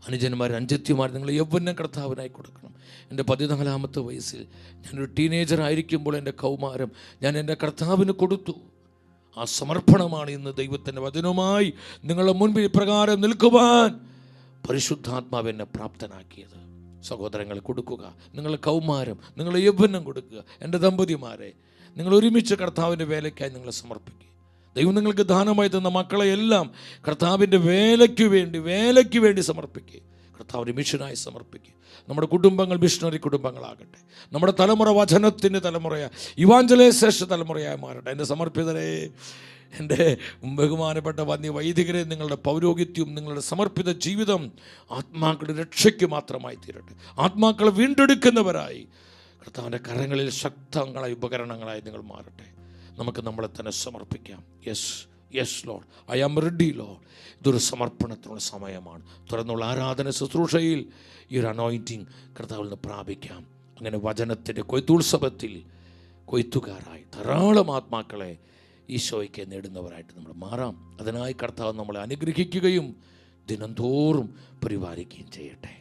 അനുജന്മാർ, അനുജത്തിമാർ, നിങ്ങൾ യൗവനം കർത്താവിനായി കൊടുക്കണം. എൻ്റെ 14-ാമത്തെ വയസ്സിൽ ഞാനൊരു ടീനേജർ ആയിരിക്കുമ്പോൾ എൻ്റെ കൗമാരം ഞാൻ എൻ്റെ കർത്താവിന് കൊടുത്തു. ആ സമർപ്പണമാണ് ഇന്ന് ദൈവത്തിൻ്റെ വചനവുമായി നിങ്ങളുടെ മുൻപിൽ ഇപ്രകാരം നിൽക്കുവാൻ പരിശുദ്ധാത്മാവ് എന്നെ പ്രാപ്തനാക്കിയത്. സഹോദരങ്ങൾ, കൊടുക്കുക. നിങ്ങളുടെ കൗമാരം, നിങ്ങളുടെ യൗവനം കൊടുക്കുക. എൻ്റെ ദമ്പതിമാരെ, നിങ്ങൾ ഒരുമിച്ച് കർത്താവിൻ്റെ വേലയ്ക്കായി നിങ്ങളെ സമർപ്പിക്കുക. ദൈവം നിങ്ങൾക്ക് ദാനമായി തന്ന മക്കളെ എല്ലാം കർത്താവിൻ്റെ വേലയ്ക്ക് വേണ്ടി സമർപ്പിക്കുക. കർത്താവിൻ്റെ മിഷനായി സമർപ്പിക്കുക. നമ്മുടെ കുടുംബങ്ങൾ മിഷണറി കുടുംബങ്ങളാകട്ടെ. നമ്മുടെ തലമുറ വചനത്തിൻ്റെ തലമുറയായി, ഇവാഞ്ചലൈസേഷൻ തലമുറയായി മാറട്ടെ. എൻ്റെ സമർപ്പിതരെ, എൻ്റെ ബഹുമാനപ്പെട്ട വൈദികരെ, നിങ്ങളുടെ പൗരോഹിത്യവും നിങ്ങളുടെ സമർപ്പിത ജീവിതം ആത്മാക്കളുടെ രക്ഷയ്ക്ക് മാത്രമായി തീരട്ടെ. ആത്മാക്കളെ വീണ്ടെടുക്കുന്നവരായി കർത്താവിൻ്റെ കരങ്ങളിൽ ശക്തങ്ങളായ ഉപകരണങ്ങളായി നിങ്ങൾ മാറട്ടെ. നമുക്ക് നമ്മളെ തന്നെ സമർപ്പിക്കാം. Yes lord, I am ready lord. ഇതൊരു സമർപ്പണത്തിനുള്ള സമയമാണ്. തുറന്നുള്ള ആരാധന ശുശ്രൂഷയിൽ ഈ ഒരു അനോയിൻറ്റിങ് കർത്താവിൽ നിന്ന് പ്രാപിക്കാം. അങ്ങനെ വചനത്തിൻ്റെ കൊയ്ത്തുത്സവത്തിൽ കൊയ്ത്തുകാരായി ധാരാളം ആത്മാക്കളെ ഈശോയ്ക്ക് നേടുന്നവരായിട്ട് നമ്മൾ മാറാം. അതിനായി കർത്താവ് നമ്മളെ അനുഗ്രഹിക്കുകയും ദിനംതോറും പരിപാലിക്കുകയും ചെയ്യട്ടെ.